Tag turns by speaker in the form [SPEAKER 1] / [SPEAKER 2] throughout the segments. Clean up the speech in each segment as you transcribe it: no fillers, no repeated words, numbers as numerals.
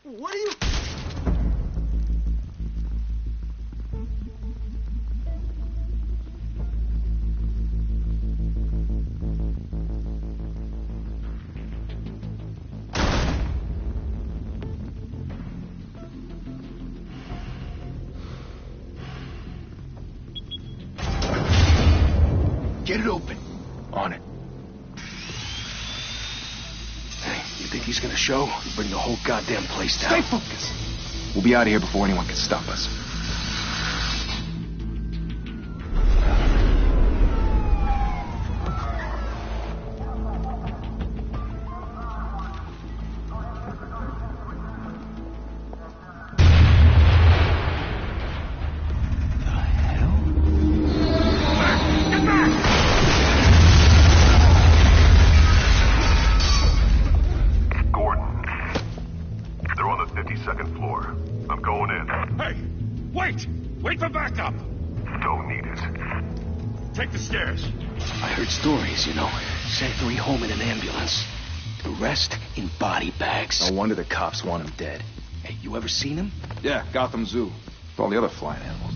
[SPEAKER 1] What are you...
[SPEAKER 2] Get it open. On it. Hey, you think he's gonna show? We'll bring the whole goddamn place down.
[SPEAKER 1] Stay focused. We'll be out of here before anyone can stop us.
[SPEAKER 3] Wait for backup!
[SPEAKER 4] Don't need it.
[SPEAKER 3] Take the stairs.
[SPEAKER 2] I heard stories, you know. Sent 3 home in an ambulance. The rest in body bags.
[SPEAKER 1] No wonder the cops want him dead.
[SPEAKER 2] Hey, you ever seen him?
[SPEAKER 1] Yeah, Gotham Zoo. With all the other flying animals.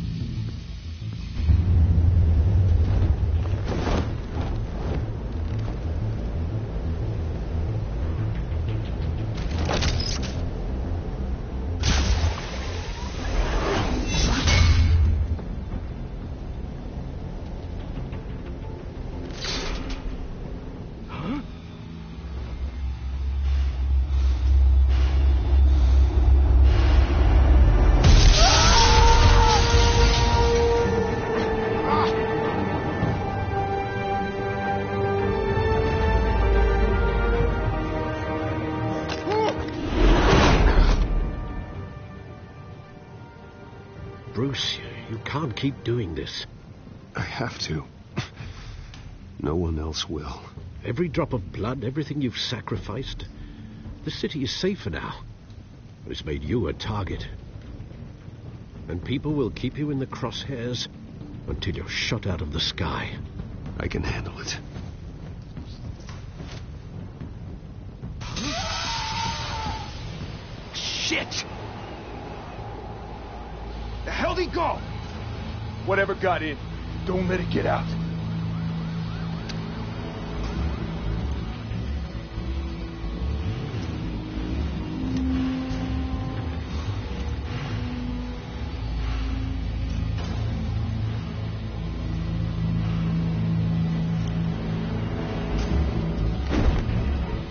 [SPEAKER 5] Bruce, you can't keep doing this.
[SPEAKER 6] I have to. No one else will.
[SPEAKER 5] Every drop of blood, everything you've sacrificed. The city is safer now. But it's made you a target. And people will keep you in the crosshairs until you're shot out of the sky.
[SPEAKER 6] I can handle it.
[SPEAKER 2] Shit!
[SPEAKER 1] The hell'd he go? Whatever got in, don't let it get out.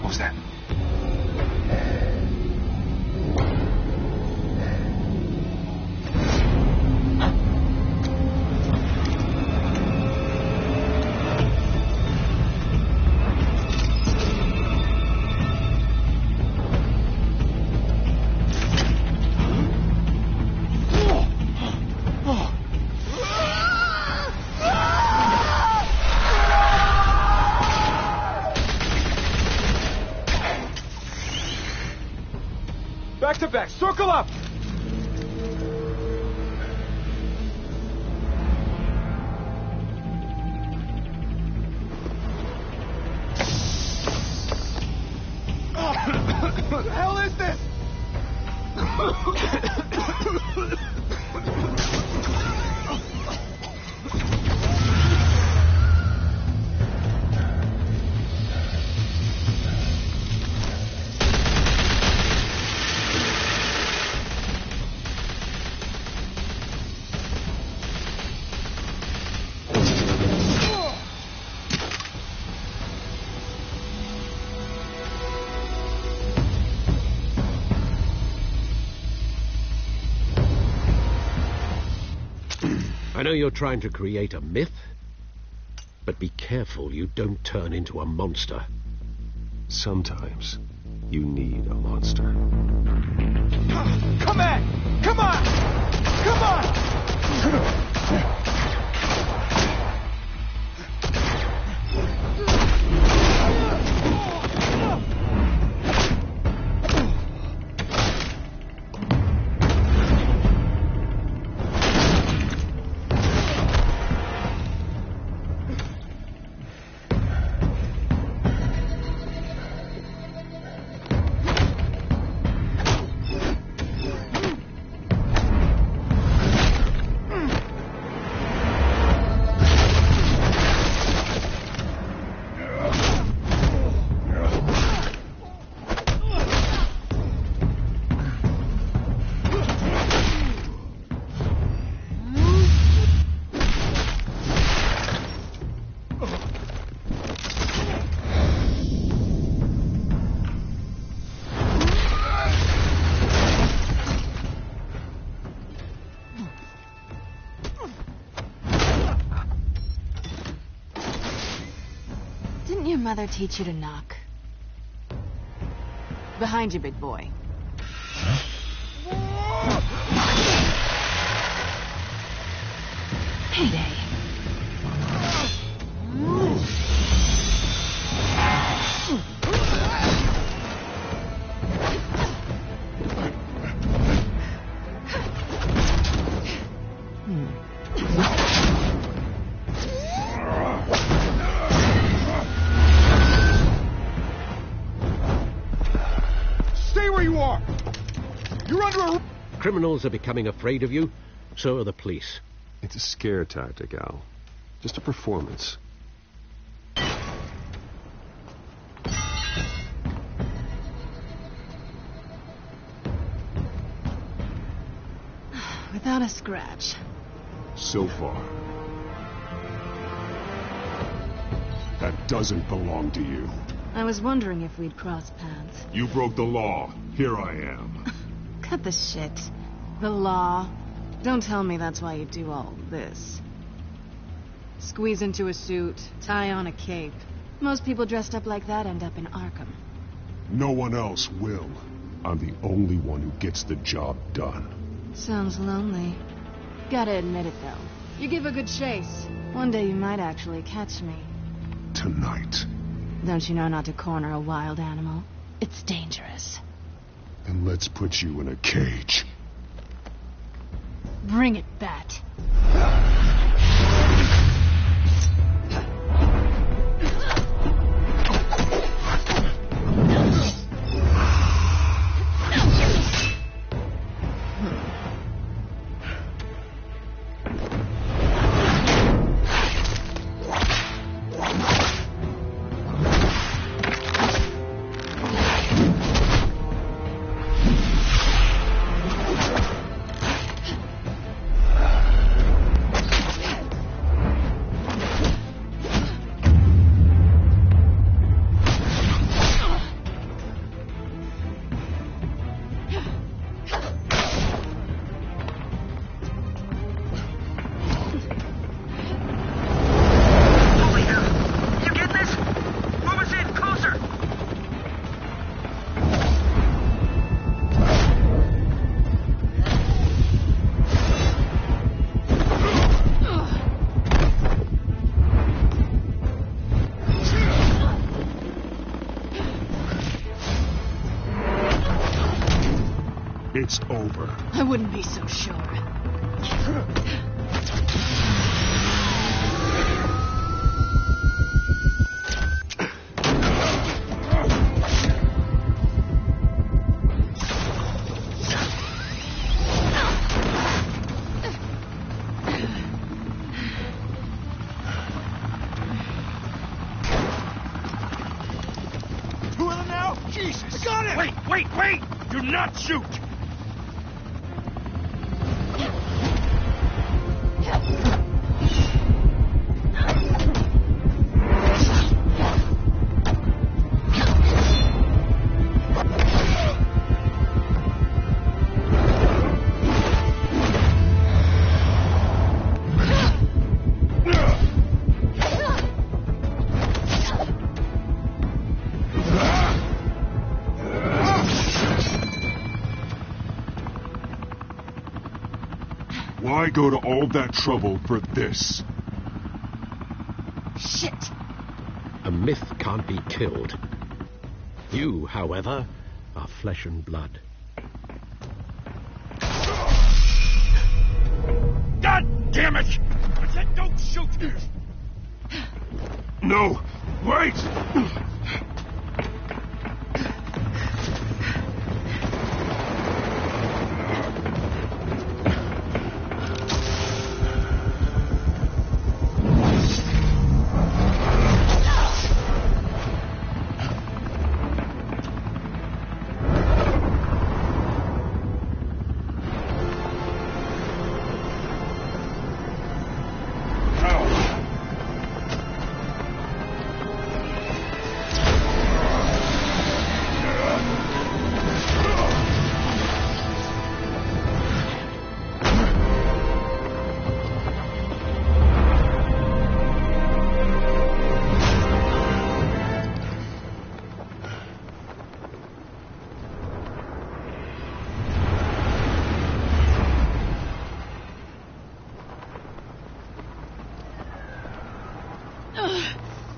[SPEAKER 1] What was that? Back to back, circle up! What the hell is this?
[SPEAKER 5] I know you're trying to create a myth, but be careful you don't turn into a monster.
[SPEAKER 6] Sometimes you need a monster.
[SPEAKER 1] Come on! Come on! Come on!
[SPEAKER 7] Didn't your mother teach you to knock? Behind you, big boy. Payday.
[SPEAKER 1] Stay where you are! You're under a...
[SPEAKER 5] Criminals are becoming afraid of you, so are the police.
[SPEAKER 6] It's a scare tactic, Al. Just a performance.
[SPEAKER 7] Without a scratch.
[SPEAKER 4] So far. That doesn't belong to you.
[SPEAKER 7] I was wondering if we'd cross paths.
[SPEAKER 4] You broke the law. Here I am.
[SPEAKER 7] Cut the shit. The law. Don't tell me that's why you do all this. Squeeze into a suit, tie on a cape. Most people dressed up like that end up in Arkham.
[SPEAKER 4] No one else will. I'm the only one who gets the job done.
[SPEAKER 7] Sounds lonely. Gotta admit it, though. You give a good chase. One day you might actually catch me.
[SPEAKER 4] Tonight.
[SPEAKER 7] Don't you know not to corner a wild animal? It's dangerous.
[SPEAKER 4] Then let's put you in a cage.
[SPEAKER 7] Bring it, Bat.
[SPEAKER 4] It's over.
[SPEAKER 7] I wouldn't be so sure.
[SPEAKER 1] Two of them now? Jesus! Got it!
[SPEAKER 3] Wait! Do not shoot!
[SPEAKER 4] Why go to all that trouble for this?
[SPEAKER 7] Shit!
[SPEAKER 5] A myth can't be killed. You, however, are flesh and blood.
[SPEAKER 3] God damn it! I said don't shoot!
[SPEAKER 4] No! Wait!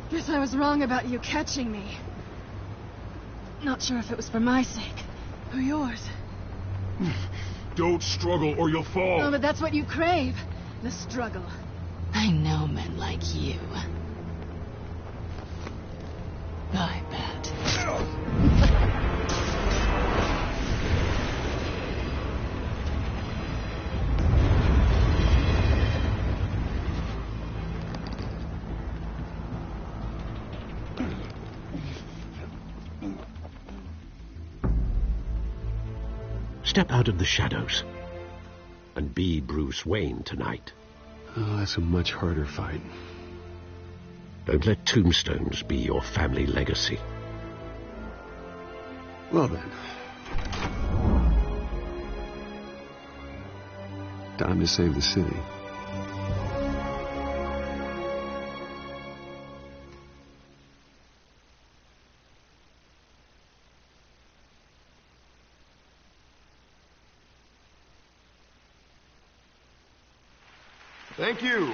[SPEAKER 7] Guess I was wrong about you catching me. Not sure if it was for my sake or yours.
[SPEAKER 4] Don't struggle or you'll fall.
[SPEAKER 7] Oh, but that's what you crave. The struggle. I know men like you. I bet.
[SPEAKER 5] Step out of the shadows and be Bruce Wayne tonight.
[SPEAKER 6] Oh, that's a much harder fight.
[SPEAKER 5] Don't let tombstones be your family legacy.
[SPEAKER 6] Well then. Time to save the city.
[SPEAKER 8] Thank you.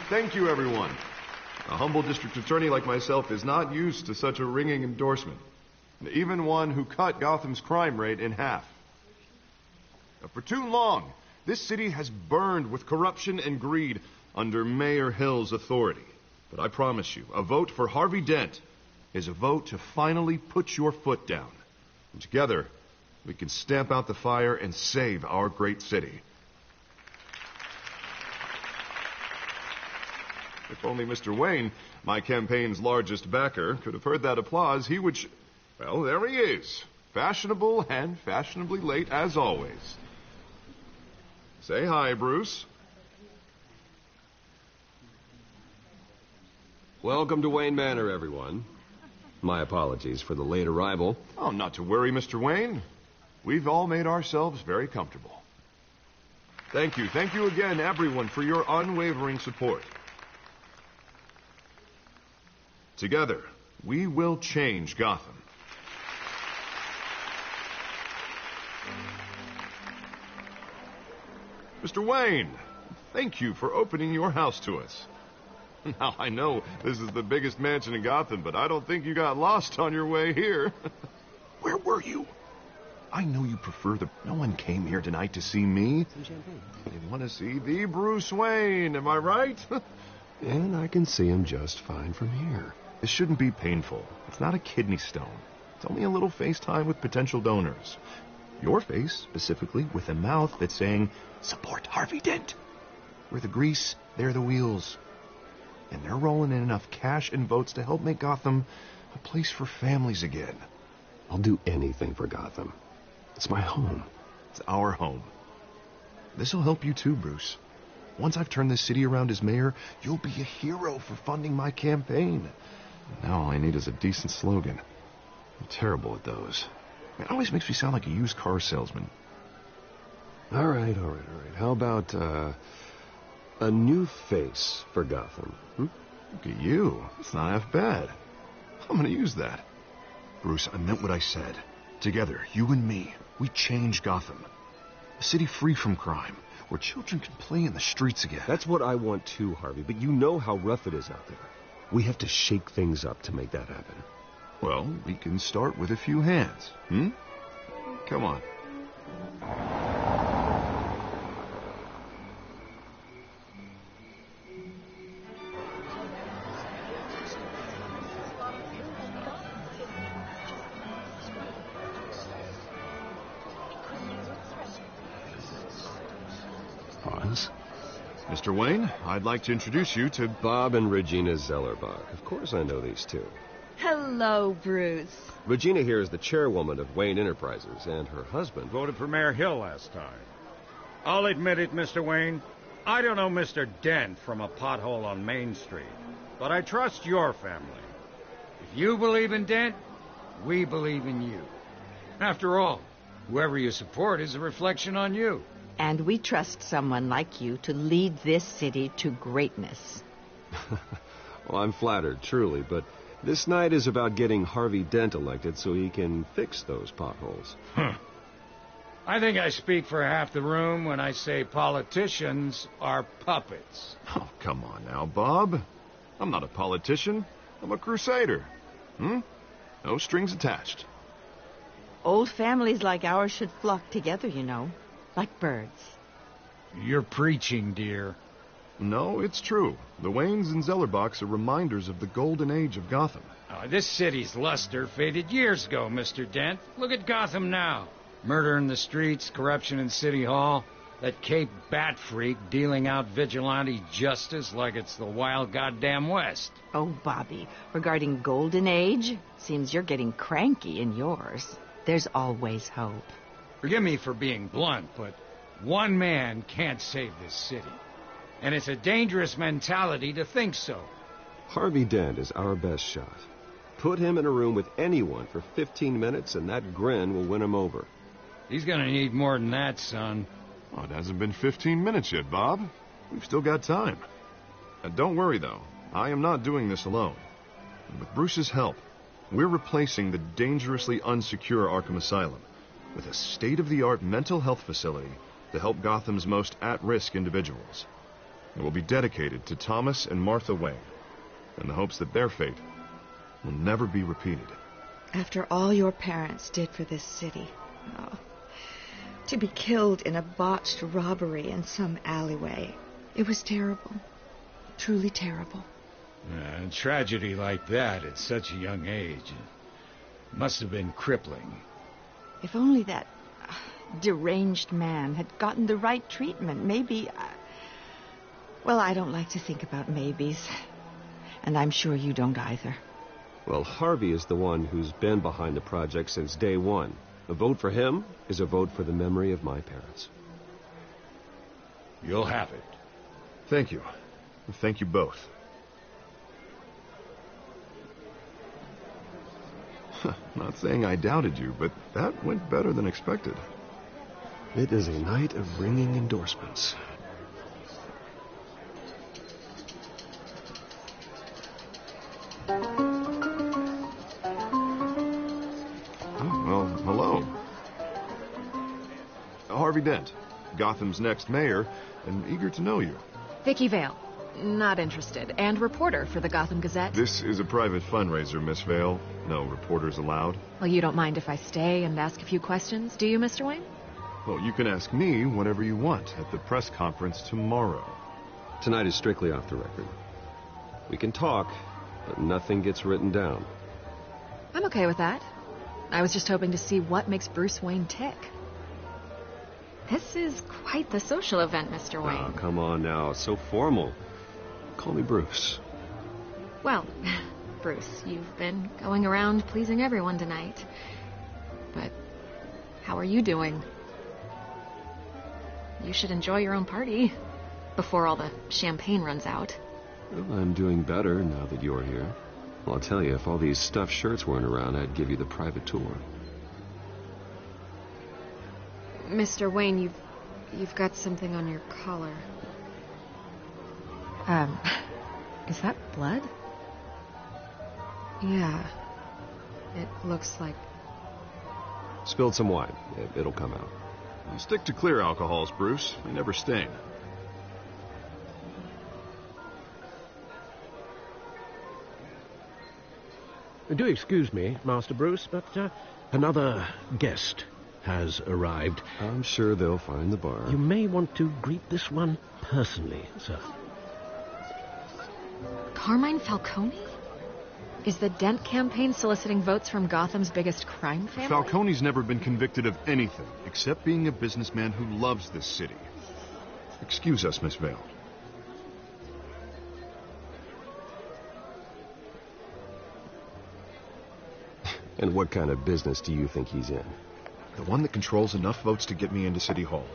[SPEAKER 8] Thank you, everyone. A humble district attorney like myself is not used to such a ringing endorsement. Even one who cut Gotham's crime rate in half. For too long, this city has burned with corruption and greed under Mayor Hill's authority. But I promise you, a vote for Harvey Dent is a vote to finally put your foot down. And together, we can stamp out the fire and save our great city. If only Mr. Wayne, my campaign's largest backer, could have heard that applause, he would... Well, there he is. Fashionable and fashionably late as always. Say hi, Bruce.
[SPEAKER 6] Welcome to Wayne Manor, everyone. My apologies for the late arrival.
[SPEAKER 8] Oh, not to worry, Mr. Wayne. We've all made ourselves very comfortable. Thank you. Thank you again, everyone, for your unwavering support. Together, we will change Gotham. Mr. Wayne, thank you for opening your house to us. Now, I know this is the biggest mansion in Gotham, but I don't think you got lost on your way here. Where were you? I know you prefer the... No one came here tonight to see me.
[SPEAKER 6] Some champagne.
[SPEAKER 8] They want to see the Bruce Wayne, am I right?
[SPEAKER 6] And I can see him just fine from here.
[SPEAKER 8] This shouldn't be painful. It's not a kidney stone. It's only a little FaceTime with potential donors. Your face, specifically, with a mouth that's saying, support Harvey Dent. We're the grease, they're the wheels. And they're rolling in enough cash and votes to help make Gotham a place for families again.
[SPEAKER 6] I'll do anything for Gotham. It's my home.
[SPEAKER 8] It's our home. This'll help you too, Bruce. Once I've turned this city around as mayor, you'll be a hero for funding my campaign. Now all I need is a decent slogan. I'm terrible at those. It always makes me sound like a used car salesman.
[SPEAKER 6] All right. How about, a new face for Gotham?
[SPEAKER 8] Look at you. It's not half bad. I'm gonna use that. Bruce, I meant what I said. Together, you and me, we change Gotham. A city free from crime, where children can play in the streets again.
[SPEAKER 6] That's what I want too, Harvey, but you know how rough it is out there. We have to shake things up to make that happen.
[SPEAKER 8] Well, we can start with a few hands, Come on.
[SPEAKER 6] Pause.
[SPEAKER 8] Mr. Wayne, I'd like to introduce you to...
[SPEAKER 6] Bob and Regina Zellerbach. Of course I know these two.
[SPEAKER 9] Hello, Bruce.
[SPEAKER 6] Regina here is the chairwoman of Wayne Enterprises, and her husband...
[SPEAKER 3] Voted for Mayor Hill last time. I'll admit it, Mr. Wayne. I don't know Mr. Dent from a pothole on Main Street, but I trust your family. If you believe in Dent, we believe in you. After all, whoever you support is a reflection on you.
[SPEAKER 9] And we trust someone like you to lead this city to greatness.
[SPEAKER 6] Well, I'm flattered, truly, but this night is about getting Harvey Dent elected so he can fix those potholes.
[SPEAKER 3] I think I speak for half the room when I say politicians are puppets.
[SPEAKER 8] Oh, come on now, Bob. I'm not a politician. I'm a crusader. No strings attached.
[SPEAKER 9] Old families like ours should flock together, you know, like birds.
[SPEAKER 3] You're preaching, dear.
[SPEAKER 8] No, it's true. The Waynes and Zellerbachs are reminders of the golden age of Gotham.
[SPEAKER 3] Oh, this city's luster faded years ago, Mr. Dent. Look at Gotham now. Murder in the streets, corruption in City Hall, that Cape Bat freak dealing out vigilante justice like it's the wild goddamn West.
[SPEAKER 9] Oh, Bobby, regarding Golden Age, seems you're getting cranky in yours. There's always hope.
[SPEAKER 3] Forgive me for being blunt, but one man can't save this city. And it's a dangerous mentality to think so.
[SPEAKER 6] Harvey Dent is our best shot. Put him in a room with anyone for 15 minutes and that grin will win him over.
[SPEAKER 3] He's gonna need more than that, son.
[SPEAKER 8] Oh, it hasn't been 15 minutes yet, Bob. We've still got time. And don't worry, though. I am not doing this alone. And with Bruce's help, we're replacing the dangerously unsecure Arkham Asylum with a state-of-the-art mental health facility to help Gotham's most at-risk individuals. It will be dedicated to Thomas and Martha Wayne, in the hopes that their fate will never be repeated.
[SPEAKER 10] After all your parents did for this city, oh, to be killed in a botched robbery in some alleyway, it was terrible. Truly terrible.
[SPEAKER 3] A tragedy like that at such a young age must have been crippling.
[SPEAKER 9] If only that deranged man had gotten the right treatment, maybe... Well, I don't like to think about maybes. And I'm sure you don't either.
[SPEAKER 6] Well, Harvey is the one who's been behind the project since day one. A vote for him is a vote for the memory of my parents.
[SPEAKER 3] You'll have it.
[SPEAKER 8] Thank you. Thank you both. Not saying I doubted you, but that went better than expected.
[SPEAKER 6] It is a night of ringing endorsements.
[SPEAKER 8] Hello. Harvey Dent, Gotham's next mayor, and eager to know you.
[SPEAKER 7] Vicky Vale. Not interested. And reporter for the Gotham Gazette.
[SPEAKER 8] This is a private fundraiser, Miss Vale. No reporters allowed.
[SPEAKER 7] Well, you don't mind if I stay and ask a few questions, do you, Mr. Wayne?
[SPEAKER 8] Well, you can ask me whatever you want at the press conference tomorrow.
[SPEAKER 6] Tonight is strictly off the record. We can talk, but nothing gets written down.
[SPEAKER 7] I'm okay with that. I was just hoping to see what makes Bruce Wayne tick.
[SPEAKER 11] This is quite the social event, Mr. Wayne.
[SPEAKER 6] Oh, come on now. It's so formal. Call me Bruce.
[SPEAKER 11] Well, Bruce, you've been going around pleasing everyone tonight. But how are you doing? You should enjoy your own party before all the champagne runs out.
[SPEAKER 6] Well, I'm doing better now that you're here. Well, I'll tell you, if all these stuffed shirts weren't around, I'd give you the private tour.
[SPEAKER 7] Mr. Wayne, you've got something on your collar. Is that blood? Yeah. It looks like...
[SPEAKER 6] Spilled some wine. It'll come out.
[SPEAKER 8] You stick to clear alcohols, Bruce. They never stain.
[SPEAKER 5] Do excuse me, Master Bruce, but another guest has arrived.
[SPEAKER 6] I'm sure they'll find the bar.
[SPEAKER 5] You may want to greet this one personally, sir.
[SPEAKER 7] Carmine Falcone? Is the Dent campaign soliciting votes from Gotham's biggest crime family?
[SPEAKER 8] Falcone's never been convicted of anything except being a businessman who loves this city. Excuse us, Miss Vale.
[SPEAKER 6] And what kind of business do you think he's in?
[SPEAKER 8] The one that controls enough votes to get me into City Hall.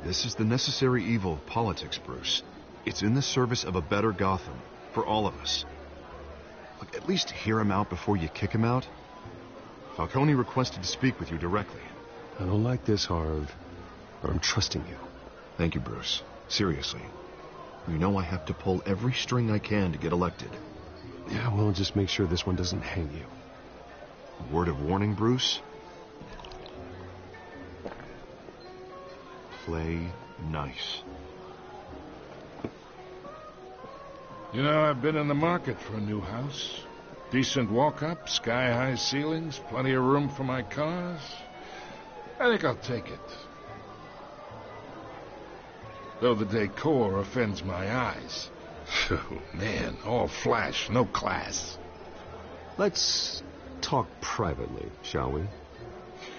[SPEAKER 8] This is the necessary evil of politics, Bruce. It's in the service of a better Gotham, for all of us. Look, at least hear him out before you kick him out. Falcone requested to speak with you directly.
[SPEAKER 6] I don't like this, Harv, but I'm trusting you.
[SPEAKER 8] Thank you, Bruce. Seriously. You know I have to pull every string I can to get elected.
[SPEAKER 6] Yeah, well, just make sure this one doesn't hang you.
[SPEAKER 8] A word of warning, Bruce? Play nice.
[SPEAKER 12] You know, I've been in the market for a new house. Decent walk-up, sky-high ceilings, plenty of room for my cars. I think I'll take it. Though the decor offends my eyes. Oh, man, all flash, no class.
[SPEAKER 6] Let's talk privately, shall we?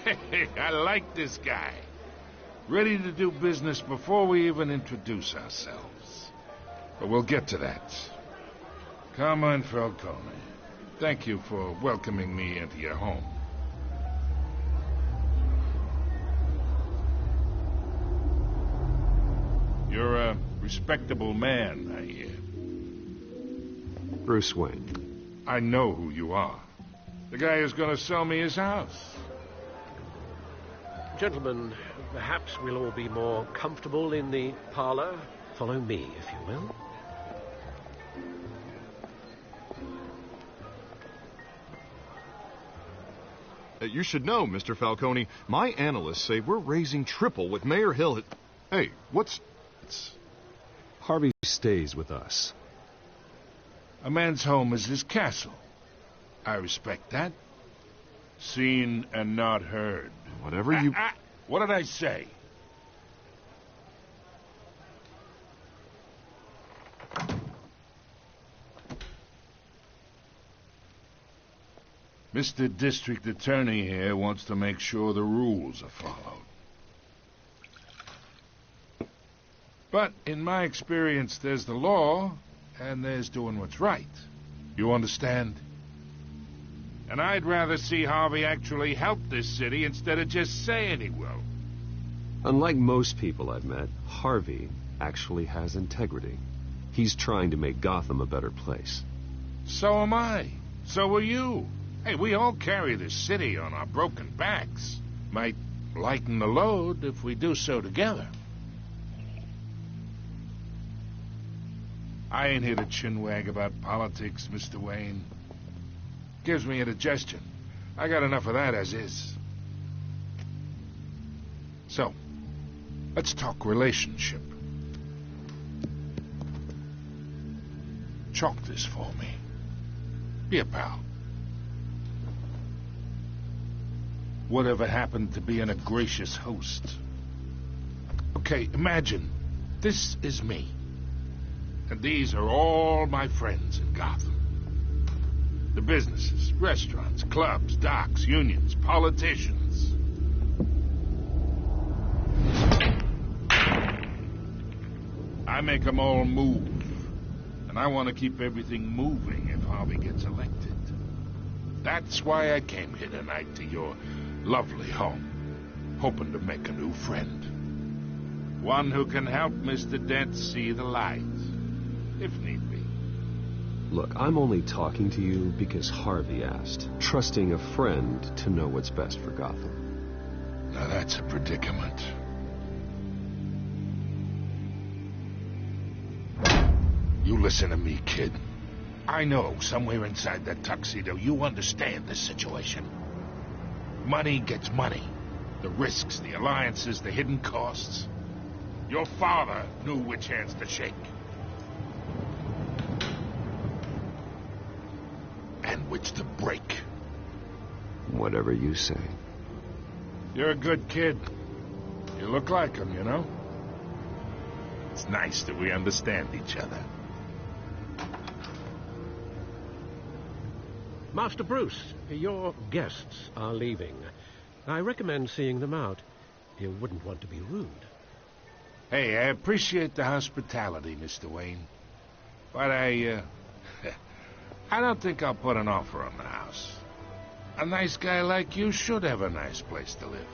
[SPEAKER 12] Hey, I like this guy. Ready to do business before we even introduce ourselves. But we'll get to that. Carmine Falcone, thank you for welcoming me into your home. You're a respectable man, I hear.
[SPEAKER 6] Bruce Wayne.
[SPEAKER 12] I know who you are. The guy who's going to sell me his house.
[SPEAKER 5] Gentlemen, perhaps we'll all be more comfortable in the parlor. Follow me, if you will.
[SPEAKER 8] You should know, Mr. Falcone, my analysts say we're raising triple with Mayor Hill. Hey, what's...
[SPEAKER 6] Harvey stays with us.
[SPEAKER 12] A man's home is his castle. I respect that. Seen and not heard.
[SPEAKER 8] Whatever you...
[SPEAKER 12] What did I say? Mr. District Attorney here wants to make sure the rules are followed. But in my experience, there's the law, and there's doing what's right. You understand? And I'd rather see Harvey actually help this city instead of just saying he will.
[SPEAKER 6] Unlike most people I've met, Harvey actually has integrity. He's trying to make Gotham a better place.
[SPEAKER 12] So am I. So are you. Hey, we all carry this city on our broken backs. Might lighten the load if we do so together. I ain't here to chinwag about politics, Mr. Wayne. Gives me indigestion. I got enough of that as is. So, let's talk relationship. Chalk this for me. Be a pal. Whatever happened to being a gracious host? Okay, imagine this is me. And these are all my friends in Gotham. The businesses, restaurants, clubs, docks, unions, politicians. I make them all move. And I want to keep everything moving if Harvey gets elected. That's why I came here tonight to your lovely home, hoping to make a new friend. One who can help Mr. Dent see the light, if need be.
[SPEAKER 6] Look, I'm only talking to you because Harvey asked, trusting a friend to know what's best for Gotham.
[SPEAKER 12] Now that's a predicament. You listen to me, kid. I know somewhere inside that tuxedo you understand this situation. Money gets money. The risks, the alliances, the hidden costs. Your father knew which hands to shake. And which to break.
[SPEAKER 6] Whatever you say.
[SPEAKER 12] You're a good kid. You look like him, you know? It's nice that we understand each other.
[SPEAKER 5] Master Bruce, your guests are leaving. I recommend seeing them out. You wouldn't want to be rude.
[SPEAKER 12] Hey, I appreciate the hospitality, Mr. Wayne. But I don't think I'll put an offer on the house. A nice guy like you should have a nice place to live.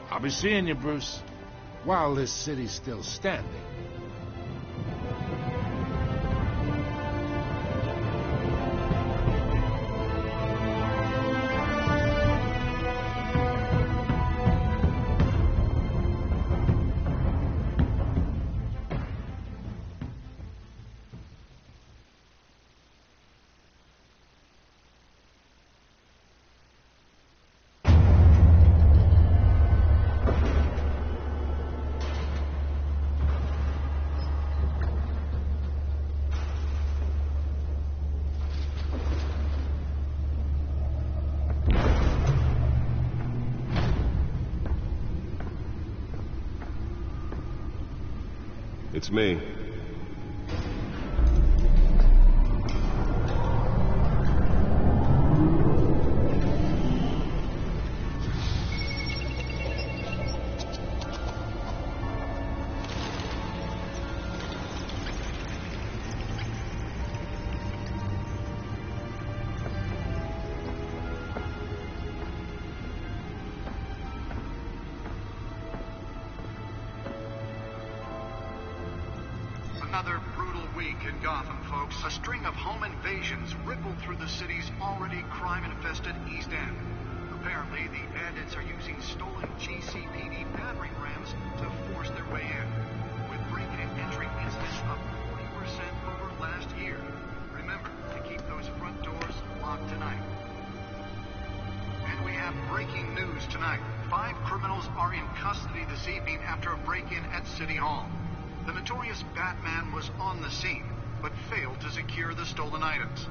[SPEAKER 12] I'll be seeing you, Bruce, while this city's still standing.
[SPEAKER 6] It's me.
[SPEAKER 13] Another brutal week in Gotham, folks. A string of home invasions rippled through the city's already crime-infested East End. Apparently, the bandits are using stolen GCPD battering rams to force their way in, with break-in and entry incidents up 40% over last year. Remember to keep those front doors locked tonight. And we have breaking news tonight. 5 criminals are in custody this evening after a break-in at City Hall. The notorious Batman was on the scene, but failed to secure the stolen items.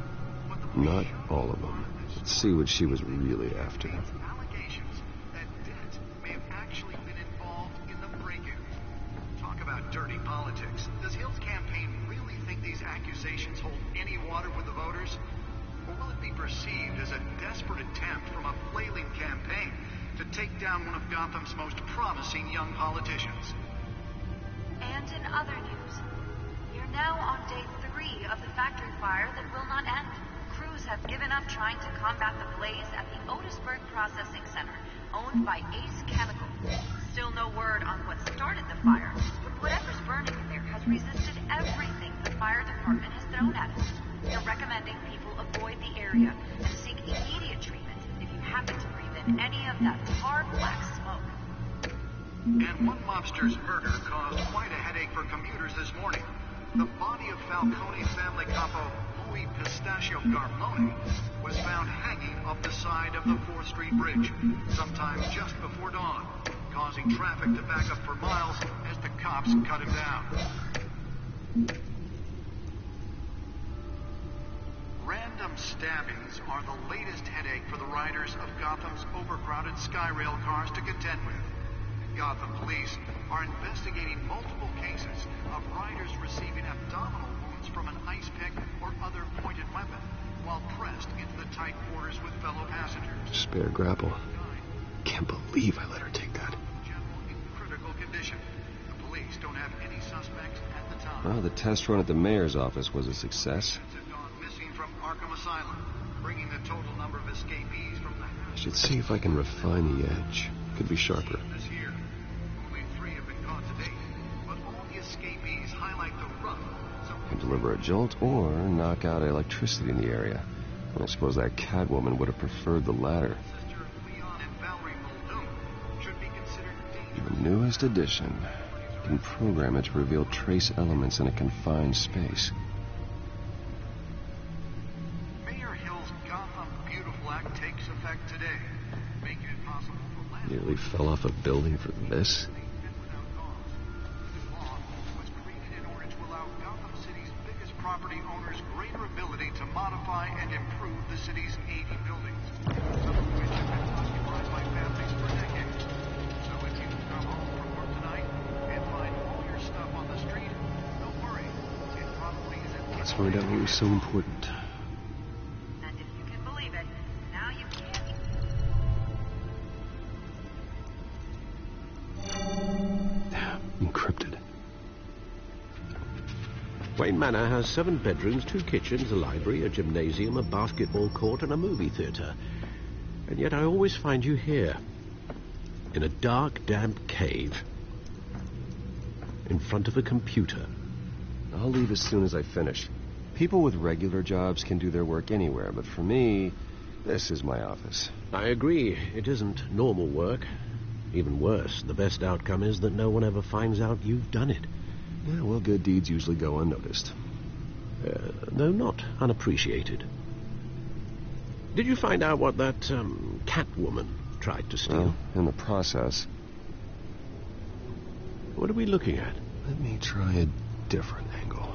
[SPEAKER 6] Not all of them. Let's see what she was really after.
[SPEAKER 13] Allegations that Dent may have actually been involved in the break-in. Talk about dirty politics. Does Hill's campaign really think these accusations hold any water with the voters? Or will it be perceived as a desperate attempt from a flailing campaign to take down one of Gotham's most promising young politicians?
[SPEAKER 14] And in other news, we're now on day 3 of the factory fire that will not end. Crews have given up trying to combat the blaze at the Otisburg Processing Center, owned by Ace Chemical. Still no word on what started the fire, but whatever's burning in there has resisted everything the fire department has thrown at it. They're recommending people avoid the area and seek immediate treatment if you happen to breathe in any of that hard black smoke.
[SPEAKER 13] And one mobster's murder caused quite a headache for commuters this morning. The body of Falcone family capo Louis Pistachio Garmone was found hanging off the side of the 4th Street Bridge sometime just before dawn, causing traffic to back up for miles as the cops cut him down. Random stabbings are the latest headache for the riders of Gotham's overcrowded Skyrail cars to contend with. Gotham police are investigating multiple cases of riders receiving abdominal wounds from an ice pick or other pointed weapon while pressed into the tight quarters with fellow passengers.
[SPEAKER 6] Spare grapple. Can't believe I let her take that.
[SPEAKER 13] General in critical condition. The police don't have any suspects at the time.
[SPEAKER 6] Well, the test run at the mayor's office was a success.
[SPEAKER 13] Have gone missing from Arkham Asylum, bringing the total number of escapees from the
[SPEAKER 6] I should see if I can refine the edge. Could be sharper.
[SPEAKER 13] this year. Only 3 have been caught to date, but all the escapees highlight the rough.
[SPEAKER 6] Can deliver a jolt or knock out electricity in the area. I suppose that Catwoman would have preferred the latter.
[SPEAKER 13] Sister Leon and Valerie Muldoon should be considered dangerous.
[SPEAKER 6] The newest addition. You can program it to reveal trace elements in a confined space.
[SPEAKER 13] Mayor Hill's Gotham Beautiful Act takes effect today, making it possible for landlords
[SPEAKER 6] Nearly fell off a building for this.
[SPEAKER 13] without cause. The law was created in order to allow Gotham City's biggest property owners greater ability to modify and improve the city's aging buildings, some of which have been occupied by families for decades. So if you come home from work tonight and find all your stuff on the street, don't worry. It probably isn't.
[SPEAKER 6] Let's find out what was so important.
[SPEAKER 14] And if you can believe it, now you can't.
[SPEAKER 6] Encrypted.
[SPEAKER 5] Wayne Manor has 7 bedrooms, 2 kitchens, a library, a gymnasium, a basketball court, and a movie theatre. And yet I always find you here, in a dark, damp cave, in front of a computer.
[SPEAKER 6] I'll leave as soon as I finish. People with regular jobs can do their work anywhere, but for me, this is my office.
[SPEAKER 5] I agree, it isn't normal work. Even worse, the best outcome is that no one ever finds out you've done it.
[SPEAKER 6] Yeah, well, good deeds usually go unnoticed.
[SPEAKER 5] Though not unappreciated. Did you find out what that, Catwoman tried to steal?
[SPEAKER 6] Well, in the process.
[SPEAKER 5] What are we looking at?
[SPEAKER 6] Let me try a different angle.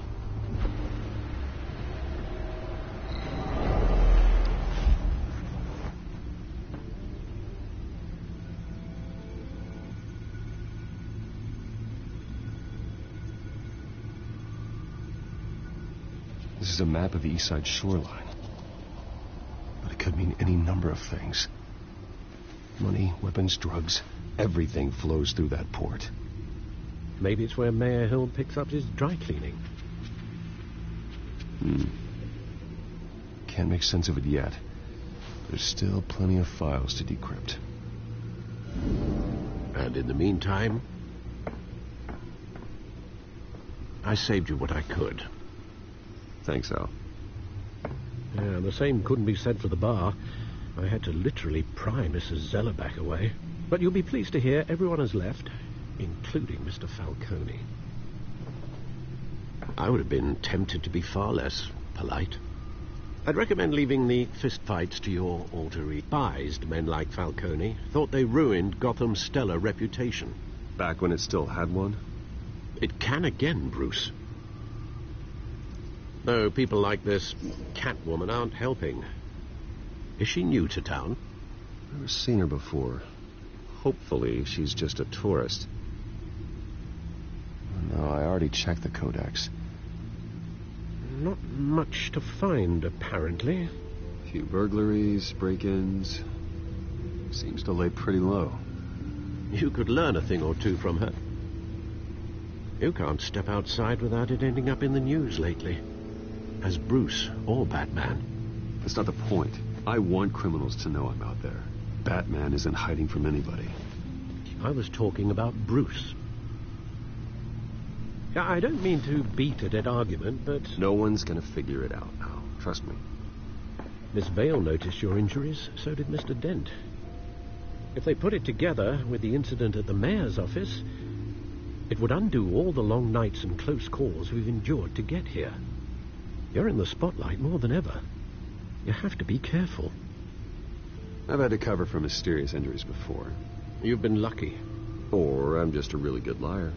[SPEAKER 6] This is a map of the East Side shoreline. But it could mean any number of things. Money, weapons, drugs, everything flows through that port.
[SPEAKER 5] Maybe it's where Mayor Hill picks up his dry cleaning.
[SPEAKER 6] Can't make sense of it yet. There's still plenty of files to decrypt.
[SPEAKER 5] And in the meantime, I saved you what I could.
[SPEAKER 6] Thanks, Al.
[SPEAKER 5] Yeah, the same couldn't be said for the bar. I had to literally pry Mrs. Zellerback away. But you'll be pleased to hear everyone has left, including Mr. Falcone. I would have been tempted to be far less polite. I'd recommend leaving the fistfights to your despised men like Falcone. Thought they ruined Gotham's stellar reputation.
[SPEAKER 6] Back when it still had one?
[SPEAKER 5] It can again, Bruce. Though people like this Catwoman aren't helping. Is she new to town?
[SPEAKER 6] Never seen her before. Hopefully, she's just a tourist. No, I already checked the codex.
[SPEAKER 5] Not much to find, apparently.
[SPEAKER 6] A few burglaries, break-ins. Seems to lay pretty low.
[SPEAKER 5] You could learn a thing or two from her. You can't step outside without it ending up in the news lately. As Bruce or Batman.
[SPEAKER 6] That's not the point. I want criminals to know I'm out there. Batman isn't hiding from anybody.
[SPEAKER 5] I was talking about Bruce. I don't mean to beat a dead argument, but...
[SPEAKER 6] No one's gonna figure it out now. Trust me.
[SPEAKER 5] Miss Vale noticed your injuries, so did Mr. Dent. If they put it together with the incident at the mayor's office, it would undo all the long nights and close calls we've endured to get here. You're in the spotlight more than ever. You have to be careful.
[SPEAKER 6] I've had to cover for mysterious injuries before.
[SPEAKER 5] You've been lucky.
[SPEAKER 6] Or I'm just a really good liar.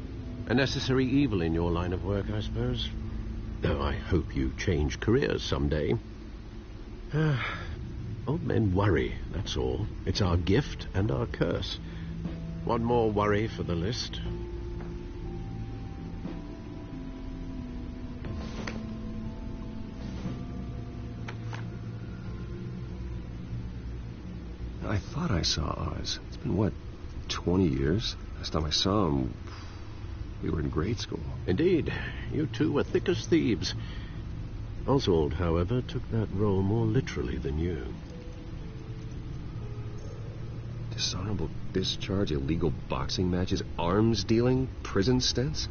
[SPEAKER 5] A necessary evil in your line of work, I suppose. Though I hope you change careers someday. Old men worry, that's all. It's our gift and our curse. One more worry for the list.
[SPEAKER 6] I thought I saw Oz. It's been, what, 20 years? Last time I saw him, we were in grade school.
[SPEAKER 5] Indeed. You two were thick as thieves. Oswald, however, took that role more literally than you.
[SPEAKER 6] Dishonorable discharge, illegal boxing matches, arms dealing, prison stints?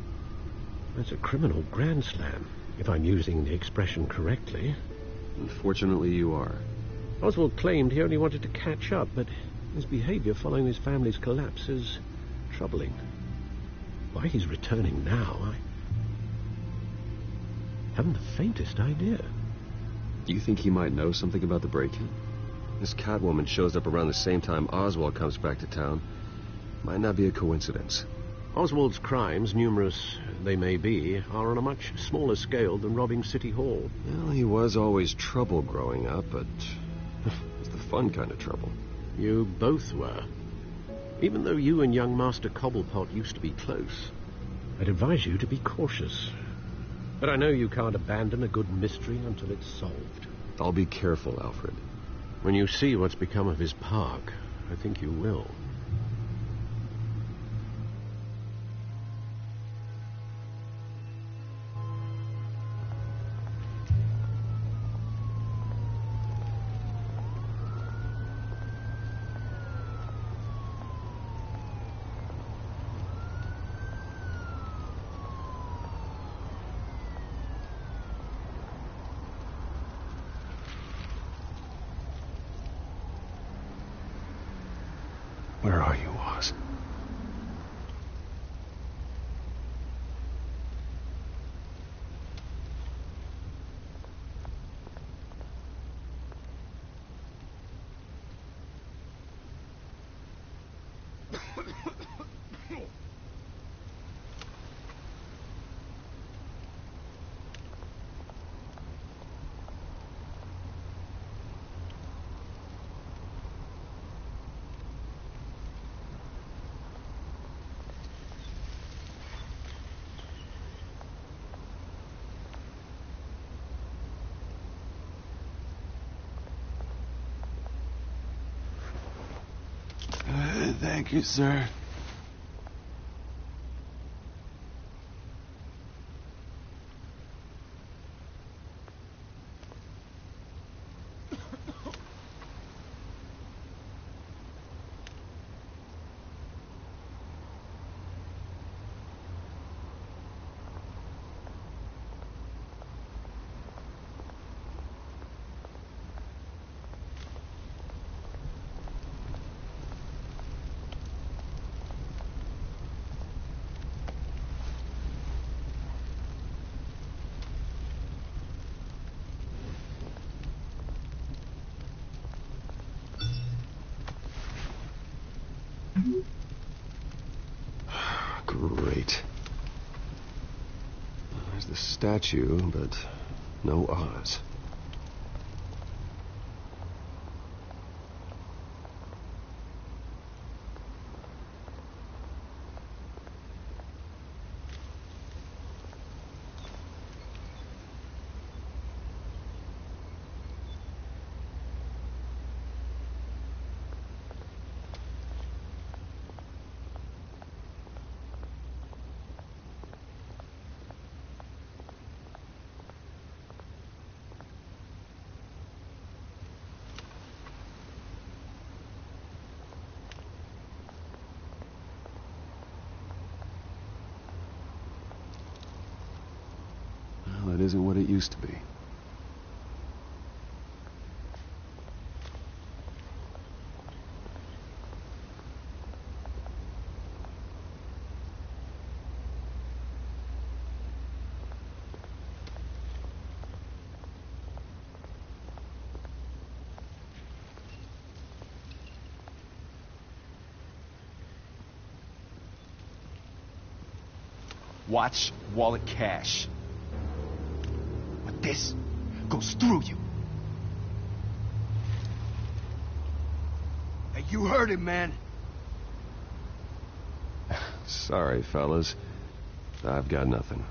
[SPEAKER 5] That's a criminal grand slam, if I'm using the expression correctly.
[SPEAKER 6] Unfortunately, you are.
[SPEAKER 5] Oswald claimed he only wanted to catch up, but his behavior following his family's collapse is troubling. Why he's returning now, I haven't the faintest idea.
[SPEAKER 6] You think he might know something about the break-in? This Catwoman shows up around the same time Oswald comes back to town. Might not be a coincidence.
[SPEAKER 5] Oswald's crimes, numerous they may be, are on a much smaller scale than robbing City Hall.
[SPEAKER 6] Well, he was always trouble growing up, but it's the fun kind of trouble.
[SPEAKER 5] You both were. Even though you and young Master Cobblepot used to be close, I'd advise you to be cautious. But I know you can't abandon a good mystery until it's solved.
[SPEAKER 6] I'll be careful, Alfred.
[SPEAKER 5] When you see what's become of his park, I think you will.
[SPEAKER 6] Where are you, Oz?
[SPEAKER 15] Thank you, sir.
[SPEAKER 6] statue, but no Oz. It isn't what it used to be.
[SPEAKER 1] Watch wallet cash. This goes through you. Hey, you heard him, man.
[SPEAKER 6] Sorry, fellas. I've got nothing.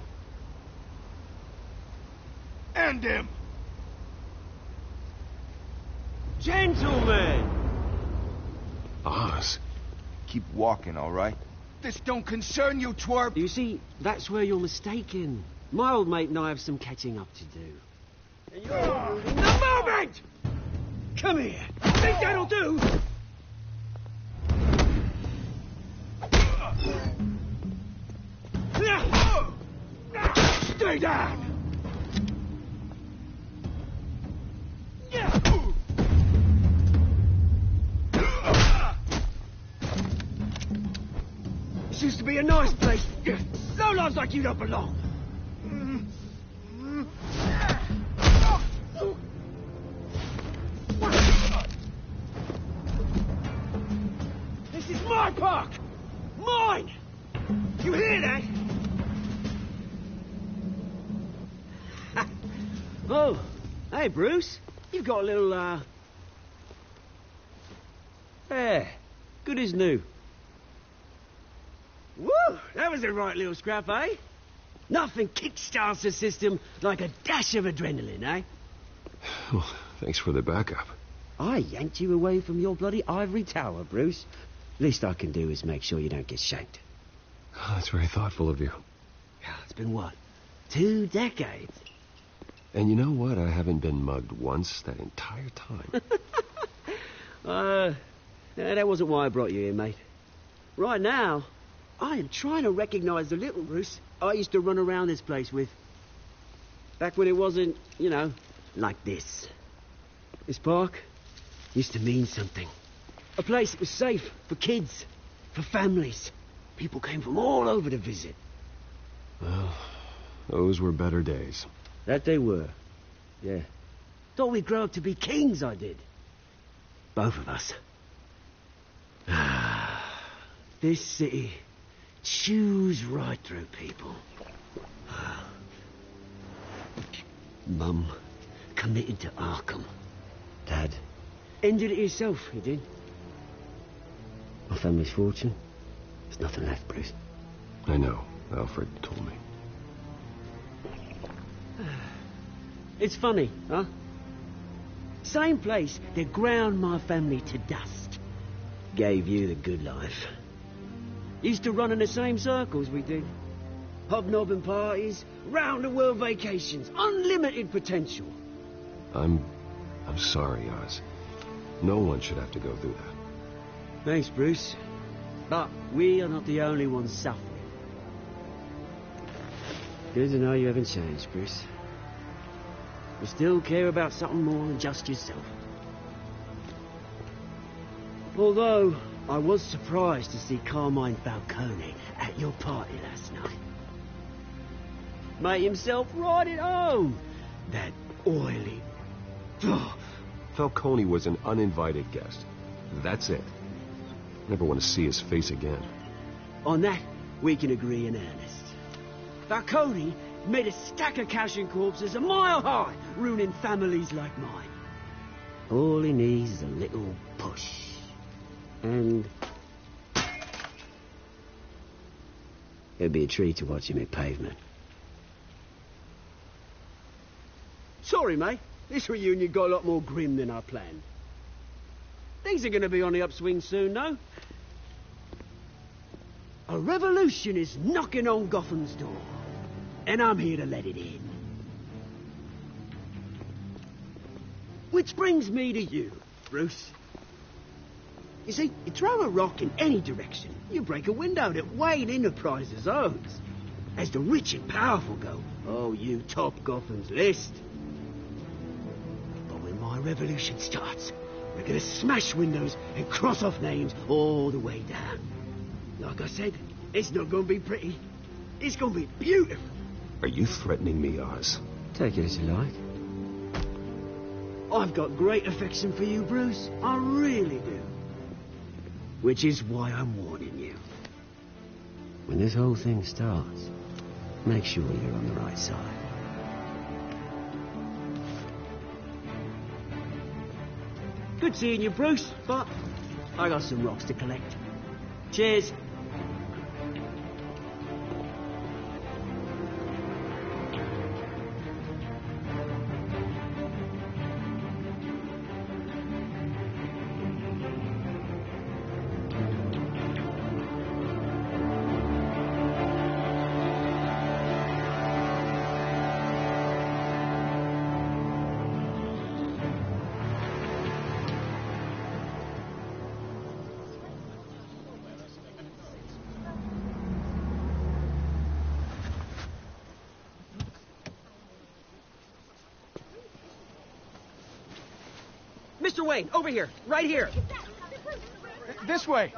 [SPEAKER 1] End him!
[SPEAKER 2] Gentlemen!
[SPEAKER 6] Oz.
[SPEAKER 1] Keep walking, all right? This don't concern you, twerp.
[SPEAKER 2] You see, that's where you're mistaken. My old mate and I have some catching up to do. And you're in the moment! Come here. Think that'll do?
[SPEAKER 1] Stay down!
[SPEAKER 2] This used to be a nice place. Lowlifes like you don't belong. This is my park! Mine! You hear that? Oh, hey, Bruce. You've got a little, Yeah, good as new. Woo! That was a right little scrap, eh? Nothing kickstarts the system like a dash of adrenaline, eh?
[SPEAKER 6] Well, thanks for the backup.
[SPEAKER 2] I yanked you away from your bloody ivory tower, Bruce. Least I can do is make sure you don't get shanked.
[SPEAKER 6] Oh, that's very thoughtful of you.
[SPEAKER 2] It's been what? 2 decades?
[SPEAKER 6] And you know what? I haven't been mugged once that entire time.
[SPEAKER 2] That wasn't why I brought you here, mate. Right now, I am trying to recognize the little Bruce I used to run around this place with. Back when it wasn't, you know, like this. This park used to mean something. A place that was safe for kids, for families. People came from all over to visit.
[SPEAKER 6] Well, those were better days.
[SPEAKER 2] That they were. Yeah. Thought we'd grow up to be kings, I did. Both of us. This city chews right through people. Mum committed to Arkham. Dad ended it himself, he did. My family's fortune, there's nothing left, Bruce.
[SPEAKER 6] I know. Alfred told me.
[SPEAKER 2] It's funny, huh? Same place that ground my family to dust. Gave you the good life. Used to run in the same circles we did. Hobnobbing parties, round-the-world vacations, unlimited potential.
[SPEAKER 6] I'm sorry, Oz. No one should have to go through that.
[SPEAKER 2] Thanks, Bruce. But we are not the only ones suffering. Good to know you haven't changed, Bruce. You still care about something more than just yourself. Although, I was surprised to see Carmine Falcone at your party last night. Made himself right at home. That oily...
[SPEAKER 6] Falcone was an uninvited guest. That's it. Never want to see his face again.
[SPEAKER 2] On that, we can agree in earnest. Falcone made a stack of cash and corpses a mile high, ruining families like mine. All he needs is a little push. And it'd be a treat to watch him hit pavement. Sorry, mate. This reunion got a lot more grim than I planned. Things are going to be on the upswing soon, though. A revolution is knocking on Gotham's door, and I'm here to let it in. Which brings me to you, Bruce. You see, you throw a rock in any direction, you break a window that Wayne Enterprises owns. As the rich and powerful go, oh, you top Gotham's list. But when my revolution starts, we're gonna smash windows and cross off names all the way down. Like I said, it's not gonna be pretty. It's gonna be beautiful.
[SPEAKER 6] Are you threatening me, Oz?
[SPEAKER 2] Take it as you like. I've got great affection for you, Bruce. I really do. Which is why I'm warning you. When this whole thing starts, make sure you're on the right side. Good seeing you, Bruce, but I got some rocks to collect. Cheers. Mr. Wayne, over here. Right here.
[SPEAKER 1] This way.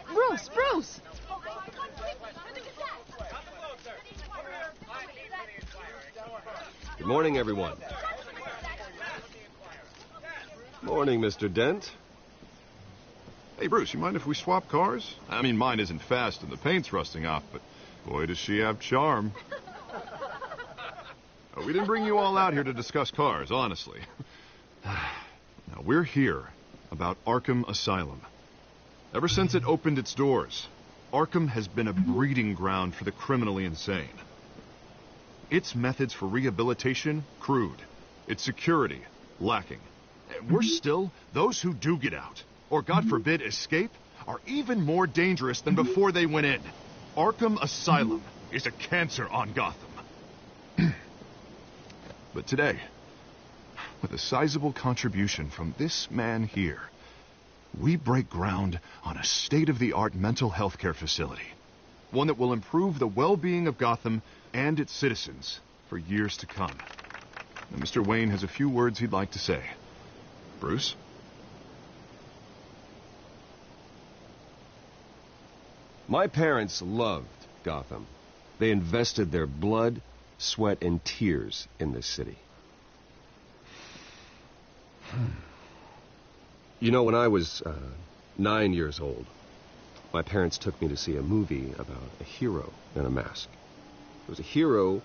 [SPEAKER 7] Bruce!
[SPEAKER 6] Good morning, everyone. Morning, Mr. Dent.
[SPEAKER 8] Hey, Bruce, you mind if we swap cars? I mean, mine isn't fast and the paint's rusting off, but boy, does she have charm. We didn't bring you all out here to discuss cars, honestly. Now, we're here about Arkham Asylum. Ever since it opened its doors, Arkham has been a breeding ground for the criminally insane. Its methods for rehabilitation, crude. Its security, lacking. And worse still, those who do get out, or God forbid escape, are even more dangerous than before they went in. Arkham Asylum is a cancer on Gotham. But today, with a sizable contribution from this man here, we break ground on a state-of-the-art mental health care facility. One that will improve the well-being of Gotham and its citizens for years to come. And Mr. Wayne has a few words he'd like to say. Bruce?
[SPEAKER 6] My parents loved Gotham. They invested their blood, sweat, and tears in this city. You know, when I was 9 years old, my parents took me to see a movie about a hero in a mask. It was a hero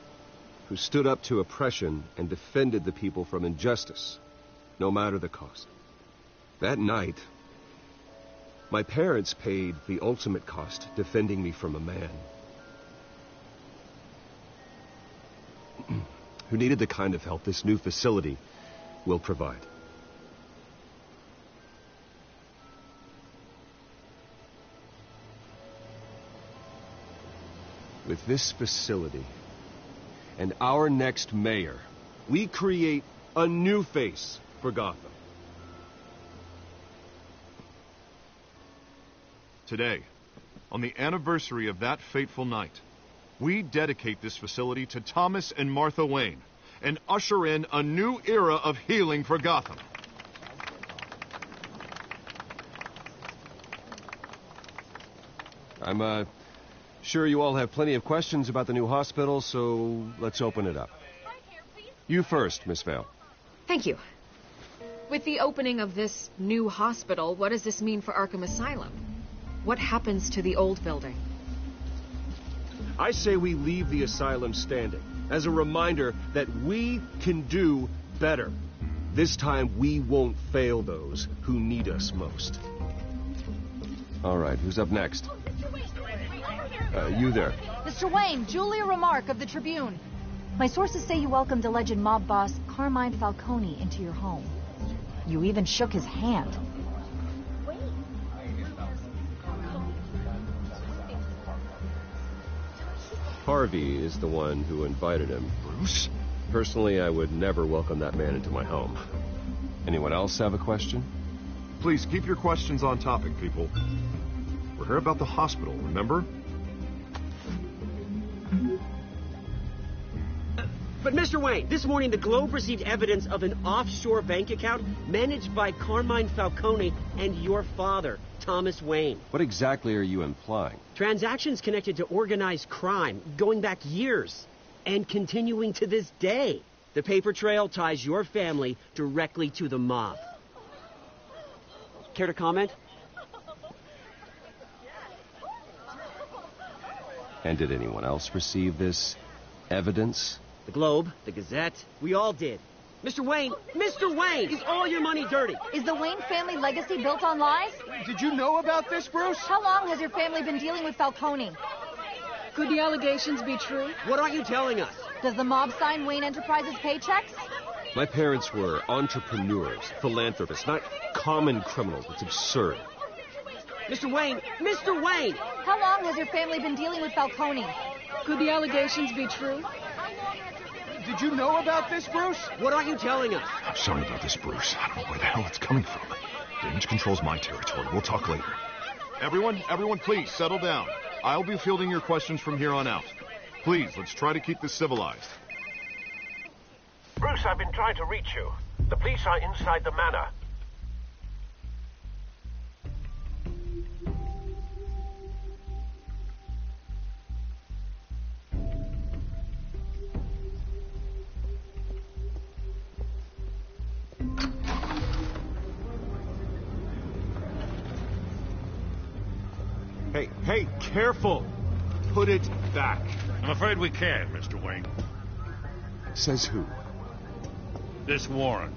[SPEAKER 6] who stood up to oppression and defended the people from injustice, no matter the cost. That night, my parents paid the ultimate cost defending me from a man who needed the kind of help this new facility will provide. With this facility and our next mayor, we create a new face for Gotham.
[SPEAKER 8] Today, on the anniversary of that fateful night, we dedicate this facility to Thomas and Martha Wayne and usher in a new era of healing for Gotham.
[SPEAKER 6] I'm sure you all have plenty of questions about the new hospital, so let's open it up. You first, Miss Vale.
[SPEAKER 11] Thank you. With the opening of this new hospital, what does this mean for Arkham Asylum? What happens to the old building?
[SPEAKER 6] I say we leave the asylum standing as a reminder that we can do better. This time we won't fail those who need us most. All right, who's up next? You there.
[SPEAKER 14] Mr. Wayne, Julia Remark of the Tribune. My sources say you welcomed alleged mob boss Carmine Falcone into your home. You even shook his hand.
[SPEAKER 6] Harvey is the one who invited him.
[SPEAKER 8] Bruce?
[SPEAKER 6] Personally, I would never welcome that man into my home. Anyone else have a question?
[SPEAKER 8] Please keep your questions on topic, people. We're here about the hospital, remember?
[SPEAKER 2] But Mr. Wayne, this morning the Globe received evidence of an offshore bank account managed by Carmine Falcone and your father, Thomas Wayne.
[SPEAKER 6] What exactly are you implying?
[SPEAKER 2] Transactions connected to organized crime, going back years, and continuing to this day. The paper trail ties your family directly to the mob. Care to comment?
[SPEAKER 6] And did anyone else receive this evidence?
[SPEAKER 2] The Globe, the Gazette, we all did. Mr. Wayne, is all your money dirty?
[SPEAKER 14] Is the Wayne family legacy built on lies?
[SPEAKER 1] Did you know about this, Bruce?
[SPEAKER 14] How long has your family been dealing with Falcone?
[SPEAKER 15] Could the allegations be true?
[SPEAKER 2] What aren't you telling us?
[SPEAKER 14] Does the mob sign Wayne Enterprises paychecks?
[SPEAKER 6] My parents were entrepreneurs, philanthropists, not common criminals. It's absurd.
[SPEAKER 2] Mr. Wayne!
[SPEAKER 14] How long has your family been dealing with Falcone?
[SPEAKER 15] Could the allegations be true?
[SPEAKER 1] Did you know about this, Bruce?
[SPEAKER 2] What aren't you telling us?
[SPEAKER 8] I'm sorry about this, Bruce. I don't know where the hell it's coming from. Damage control's my territory. We'll talk later. Everyone, please, settle down. I'll be fielding your questions from here on out. Please, let's try to keep this civilized.
[SPEAKER 5] Bruce, I've been trying to reach you. The police are inside the manor.
[SPEAKER 1] Hey, careful! Put it back.
[SPEAKER 3] I'm afraid we can't, Mr. Wayne.
[SPEAKER 6] Says who?
[SPEAKER 3] This warrant.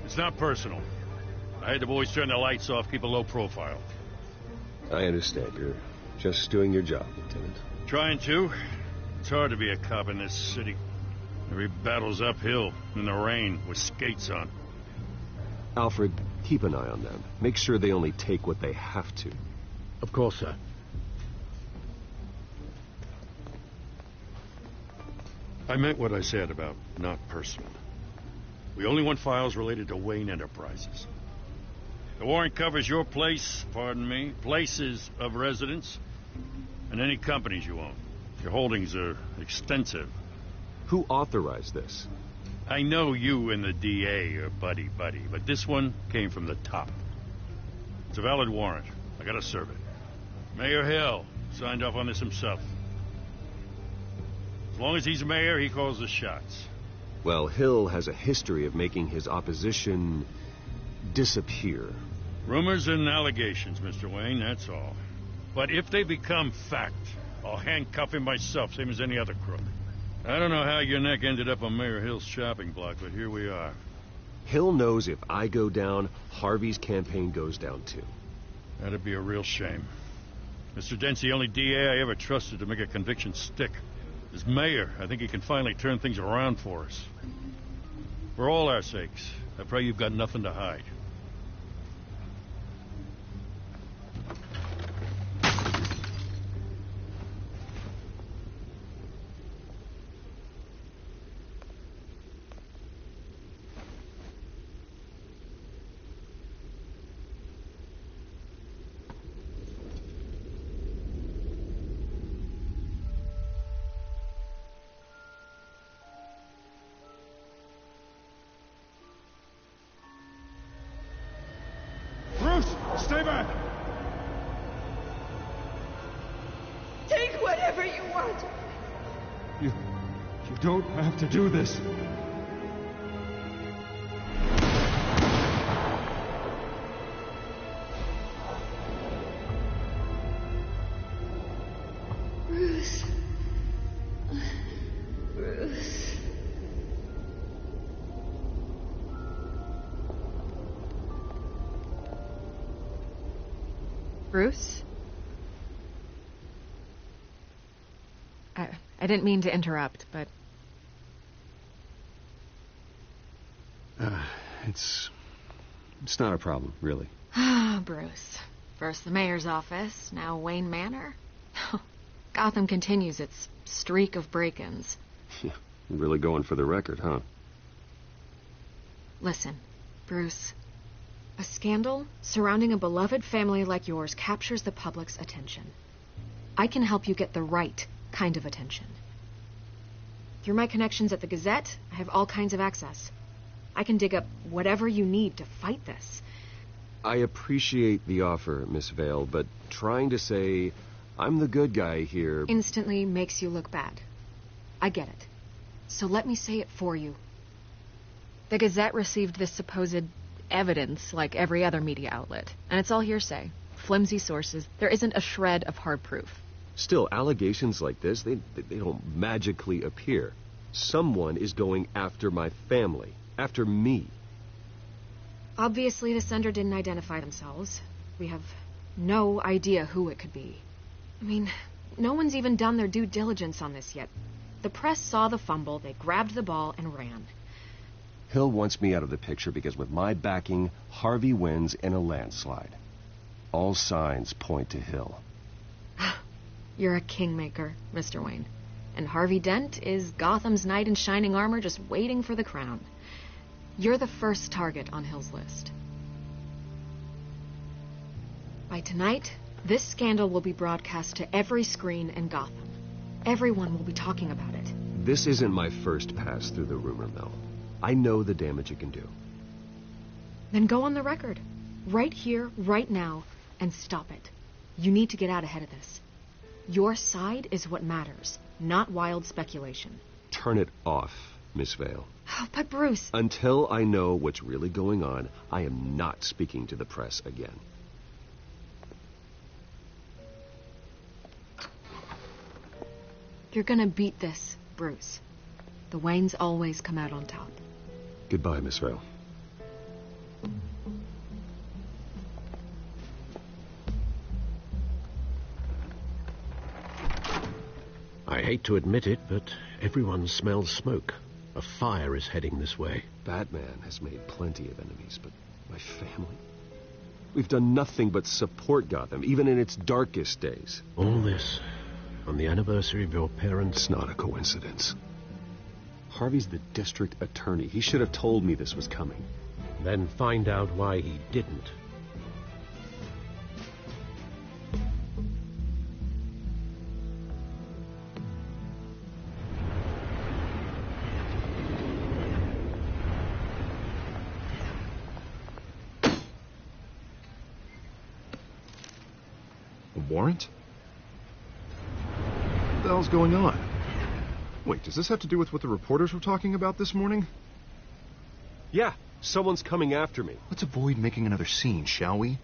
[SPEAKER 3] It's not personal. I had the boys turn the lights off, keep a low profile.
[SPEAKER 6] I understand. You're just doing your job, Lieutenant.
[SPEAKER 3] Trying to. It's hard to be a cop in this city. Every battle's uphill, in the rain, with skates on.
[SPEAKER 6] Alfred, keep an eye on them. Make sure they only take what they have to.
[SPEAKER 5] Of course, sir.
[SPEAKER 3] I meant what I said about not personal. We only want files related to Wayne Enterprises. The warrant covers your place, places of residence, and any companies you own. Your holdings are extensive.
[SPEAKER 6] Who authorized this?
[SPEAKER 3] I know you and the DA are buddy-buddy, but this one came from the top. It's a valid warrant. I gotta serve it. Mayor Hill signed off on this himself. As long as he's mayor, he calls the shots.
[SPEAKER 6] Well, Hill has a history of making his opposition disappear.
[SPEAKER 3] Rumors and allegations, Mr. Wayne, that's all. But if they become fact, I'll handcuff him myself, same as any other crook. I don't know how your neck ended up on Mayor Hill's shopping block, but here we are.
[SPEAKER 6] Hill knows if I go down, Harvey's campaign goes down too.
[SPEAKER 3] That'd be a real shame. Mr. Dent's the only DA I ever trusted to make a conviction stick. As mayor, I think he can finally turn things around for us. For all our sakes, I pray you've got nothing to hide.
[SPEAKER 1] Stay back!
[SPEAKER 10] Take whatever you want.
[SPEAKER 1] You don't have to do this.
[SPEAKER 11] Bruce? I didn't mean to interrupt, but...
[SPEAKER 6] It's not a problem, really.
[SPEAKER 11] Ah, Bruce. First the mayor's office, now Wayne Manor. Gotham continues its streak of break-ins.
[SPEAKER 6] Yeah, really going for the record, huh?
[SPEAKER 11] Listen, Bruce. A scandal surrounding a beloved family like yours captures the public's attention. I can help you get the right kind of attention. Through my connections at the Gazette, I have all kinds of access. I can dig up whatever you need to fight this.
[SPEAKER 6] I appreciate the offer, Miss Vale, but trying to say I'm the good guy here...
[SPEAKER 11] instantly makes you look bad. I get it. So let me say it for you. The Gazette received this supposed evidence like every other media outlet, and it's all hearsay. Flimsy sources. There isn't a shred of hard proof.
[SPEAKER 6] Still, allegations like this, they don't magically appear. Someone is going after my family. After me.
[SPEAKER 11] Obviously, the sender didn't identify themselves. We have no idea who it could be. I mean, no one's even done their due diligence on this yet. The press saw the fumble, they grabbed the ball and ran.
[SPEAKER 6] Hill wants me out of the picture because with my backing, Harvey wins in a landslide. All signs point to Hill.
[SPEAKER 11] You're a kingmaker, Mr. Wayne. And Harvey Dent is Gotham's knight in shining armor just waiting for the crown. You're the first target on Hill's list. By tonight, this scandal will be broadcast to every screen in Gotham. Everyone will be talking about it.
[SPEAKER 6] This isn't my first pass through the rumor mill. I know the damage it can do.
[SPEAKER 11] Then go on the record. Right here, right now, and stop it. You need to get out ahead of this. Your side is what matters, not wild speculation.
[SPEAKER 6] Turn it off, Miss Vale.
[SPEAKER 11] Oh, but Bruce...
[SPEAKER 6] Until I know what's really going on, I am not speaking to the press again.
[SPEAKER 11] You're gonna beat this, Bruce. The Waynes always come out on top.
[SPEAKER 6] Goodbye, Miss Vale.
[SPEAKER 5] I hate to admit it, but everyone smells smoke. A fire is heading this way.
[SPEAKER 6] Batman has made plenty of enemies, but my family? We've done nothing but support Gotham, even in its darkest days.
[SPEAKER 5] All this on the anniversary of your parents'...
[SPEAKER 6] It's not a coincidence. Harvey's the district attorney. He should have told me this was coming.
[SPEAKER 5] Then find out why he didn't.
[SPEAKER 8] A warrant? What the hell's going on? Wait, does this have to do with what the reporters were talking about this morning?
[SPEAKER 6] Yeah, someone's coming after me.
[SPEAKER 8] Let's avoid making another scene, shall we?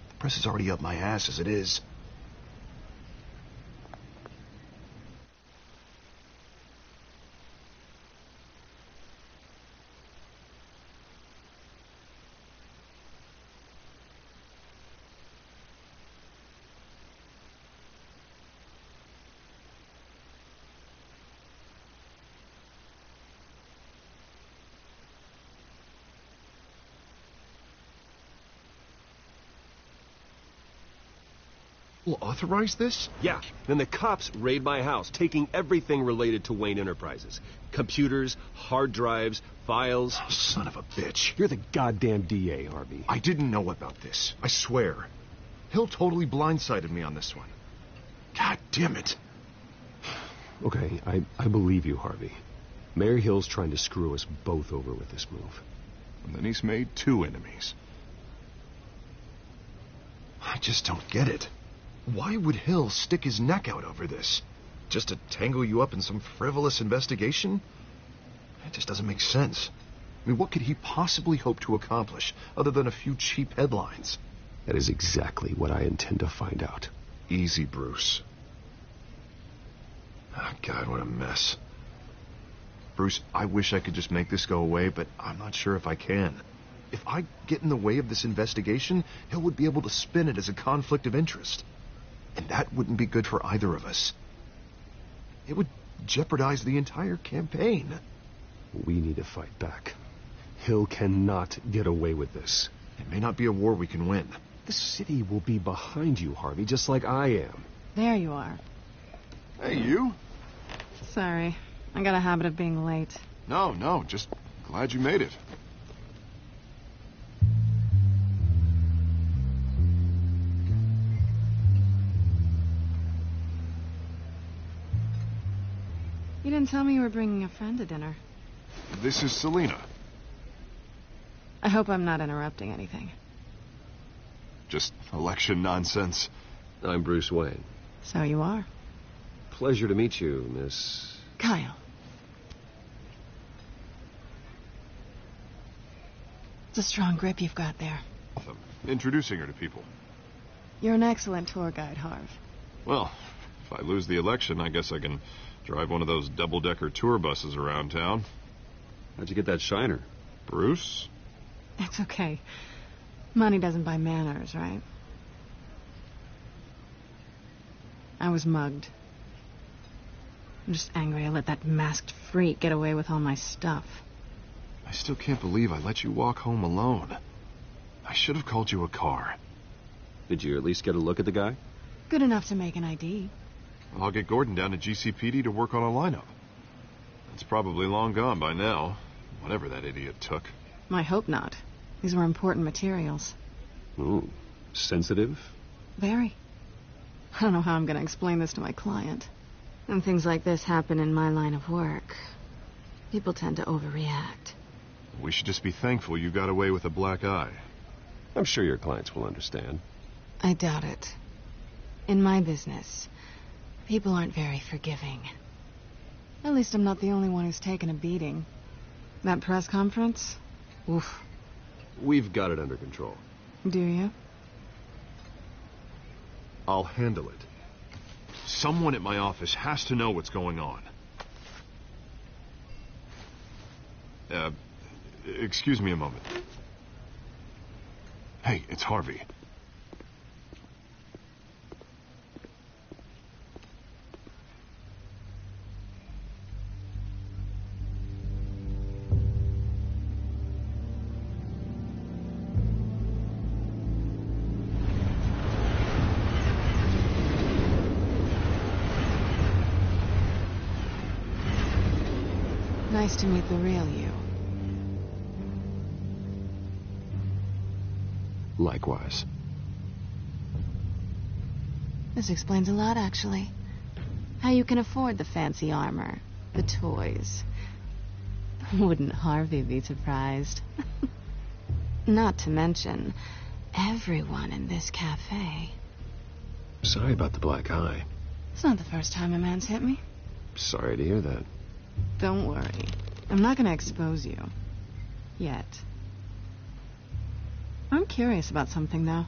[SPEAKER 8] The press is already up my ass as it is. Will authorize this?
[SPEAKER 6] Yeah, then the cops raid my house, taking everything related to Wayne Enterprises. Computers, hard drives, files.
[SPEAKER 8] Oh, son of a bitch.
[SPEAKER 6] You're the goddamn DA, Harvey.
[SPEAKER 8] I didn't know about this. I swear. Hill totally blindsided me on this one. God damn it.
[SPEAKER 6] Okay, I believe you, Harvey. Mayor Hill's trying to screw us both over with this move.
[SPEAKER 8] And then he's made 2 enemies. I just don't get it. Why would Hill stick his neck out over this? Just to tangle you up in some frivolous investigation? It just doesn't make sense. I mean, what could he possibly hope to accomplish other than a few cheap headlines?
[SPEAKER 6] That is exactly what I intend to find out.
[SPEAKER 8] Easy, Bruce. Oh, God, what a mess. Bruce, I wish I could just make this go away, but I'm not sure if I can. If I get in the way of this investigation, Hill would be able to spin it as a conflict of interest. And that wouldn't be good for either of us. It would jeopardize the entire campaign.
[SPEAKER 6] We need to fight back. Hill cannot get away with this.
[SPEAKER 8] It may not be a war we can win.
[SPEAKER 6] The city will be behind you, Harvey, just like I am.
[SPEAKER 7] There you are.
[SPEAKER 8] Hey, you?
[SPEAKER 7] Sorry. I got a habit of being late.
[SPEAKER 8] No, just glad you made it.
[SPEAKER 7] You didn't tell me you were bringing a friend to dinner.
[SPEAKER 8] This is Selena.
[SPEAKER 7] I hope I'm not interrupting anything.
[SPEAKER 8] Just election nonsense.
[SPEAKER 6] I'm Bruce Wayne.
[SPEAKER 7] So you are.
[SPEAKER 6] Pleasure to meet you, Miss...
[SPEAKER 7] Kyle. It's a strong grip you've got there.
[SPEAKER 8] Introducing her to people.
[SPEAKER 7] You're an excellent tour guide, Harv.
[SPEAKER 8] Well, if I lose the election, I guess I can drive one of those double-decker tour buses around town.
[SPEAKER 6] How'd you get that shiner?
[SPEAKER 8] Bruce?
[SPEAKER 7] It's okay. Money doesn't buy manners, right? I was mugged. I'm just angry I let that masked freak get away with all my stuff.
[SPEAKER 8] I still can't believe I let you walk home alone. I should have called you a car.
[SPEAKER 6] Did you at least get a look at the guy?
[SPEAKER 7] Good enough to make an ID.
[SPEAKER 8] I'll get Gordon down to GCPD to work on a lineup. It's probably long gone by now, whatever that idiot took.
[SPEAKER 7] I hope not. These were important materials.
[SPEAKER 6] Ooh, sensitive?
[SPEAKER 7] Very. I don't know how I'm going to explain this to my client. When things like this happen in my line of work, people tend to overreact.
[SPEAKER 8] We should just be thankful you got away with a black eye.
[SPEAKER 6] I'm sure your clients will understand.
[SPEAKER 7] I doubt it. In my business, people aren't very forgiving. At least I'm not the only one who's taken a beating. That press conference? Oof.
[SPEAKER 6] We've got it under control.
[SPEAKER 7] Do you?
[SPEAKER 8] I'll handle it. Someone at my office has to know what's going on. Excuse me a moment. Hey, it's Harvey.
[SPEAKER 7] Nice to meet the real you.
[SPEAKER 6] Likewise.
[SPEAKER 7] This explains a lot, actually. How you can afford the fancy armor, the toys. Wouldn't Harvey be surprised? Not to mention, everyone in this cafe.
[SPEAKER 6] Sorry about the black eye.
[SPEAKER 7] It's not the first time a man's hit me.
[SPEAKER 6] Sorry to hear that.
[SPEAKER 7] Don't worry. I'm not going to expose you. Yet. I'm curious about something, though.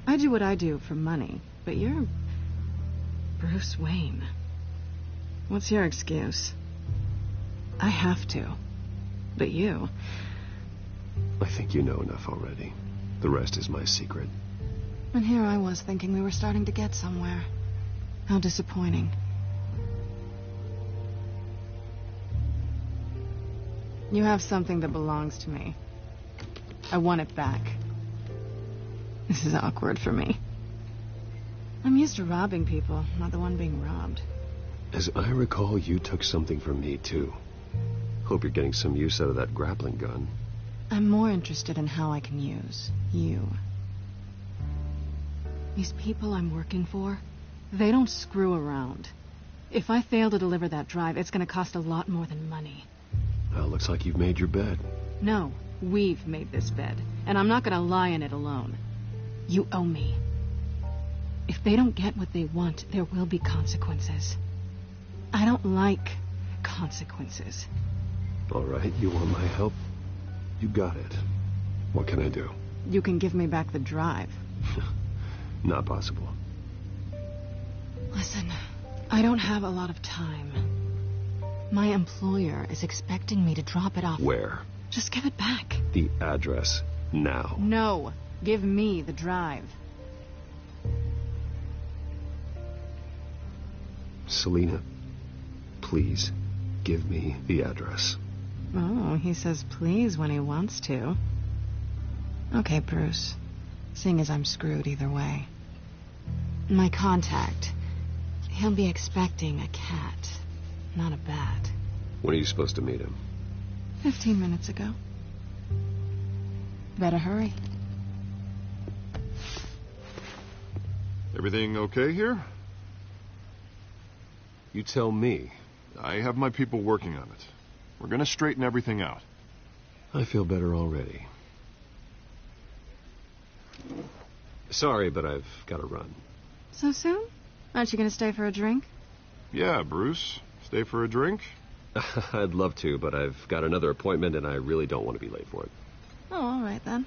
[SPEAKER 7] I do what I do for money, but you're Bruce Wayne. What's your excuse? I have to. But you...
[SPEAKER 6] I think you know enough already. The rest is my secret.
[SPEAKER 7] And here I was thinking we were starting to get somewhere. How disappointing. You have something that belongs to me. I want it back. This is awkward for me. I'm used to robbing people, not the one being robbed.
[SPEAKER 6] As I recall, you took something from me, too. Hope you're getting some use out of that grappling gun.
[SPEAKER 7] I'm more interested in how I can use you. These people I'm working for, they don't screw around. If I fail to deliver that drive, it's going to cost a lot more than money.
[SPEAKER 6] Well, looks like you've made your bed.
[SPEAKER 7] No, we've made this bed, and I'm not going to lie in it alone. You owe me. If they don't get what they want, there will be consequences. I don't like consequences.
[SPEAKER 6] All right, you want my help? You got it. What can I do?
[SPEAKER 7] You can give me back the drive.
[SPEAKER 6] Not possible.
[SPEAKER 7] Listen, I don't have a lot of time. My employer is expecting me to drop it off.
[SPEAKER 6] Where?
[SPEAKER 7] Just give it back.
[SPEAKER 6] The address, now.
[SPEAKER 7] No. Give me the drive.
[SPEAKER 6] Selina, please, give me the address.
[SPEAKER 7] Oh, he says please when he wants to. Okay, Bruce. Seeing as I'm screwed either way. My contact. He'll be expecting a cat, not a bat.
[SPEAKER 6] When are you supposed to meet him?
[SPEAKER 7] 15 minutes ago. Better hurry.
[SPEAKER 8] Everything okay here?
[SPEAKER 6] You tell me.
[SPEAKER 8] I have my people working on it. We're gonna straighten everything out.
[SPEAKER 6] I feel better already. Sorry, but I've got to run.
[SPEAKER 7] So soon? Aren't you going to stay for a drink?
[SPEAKER 8] Yeah, Bruce. Stay for a drink?
[SPEAKER 6] I'd love to, but I've got another appointment and I really don't want to be late for it.
[SPEAKER 7] Oh, all right then.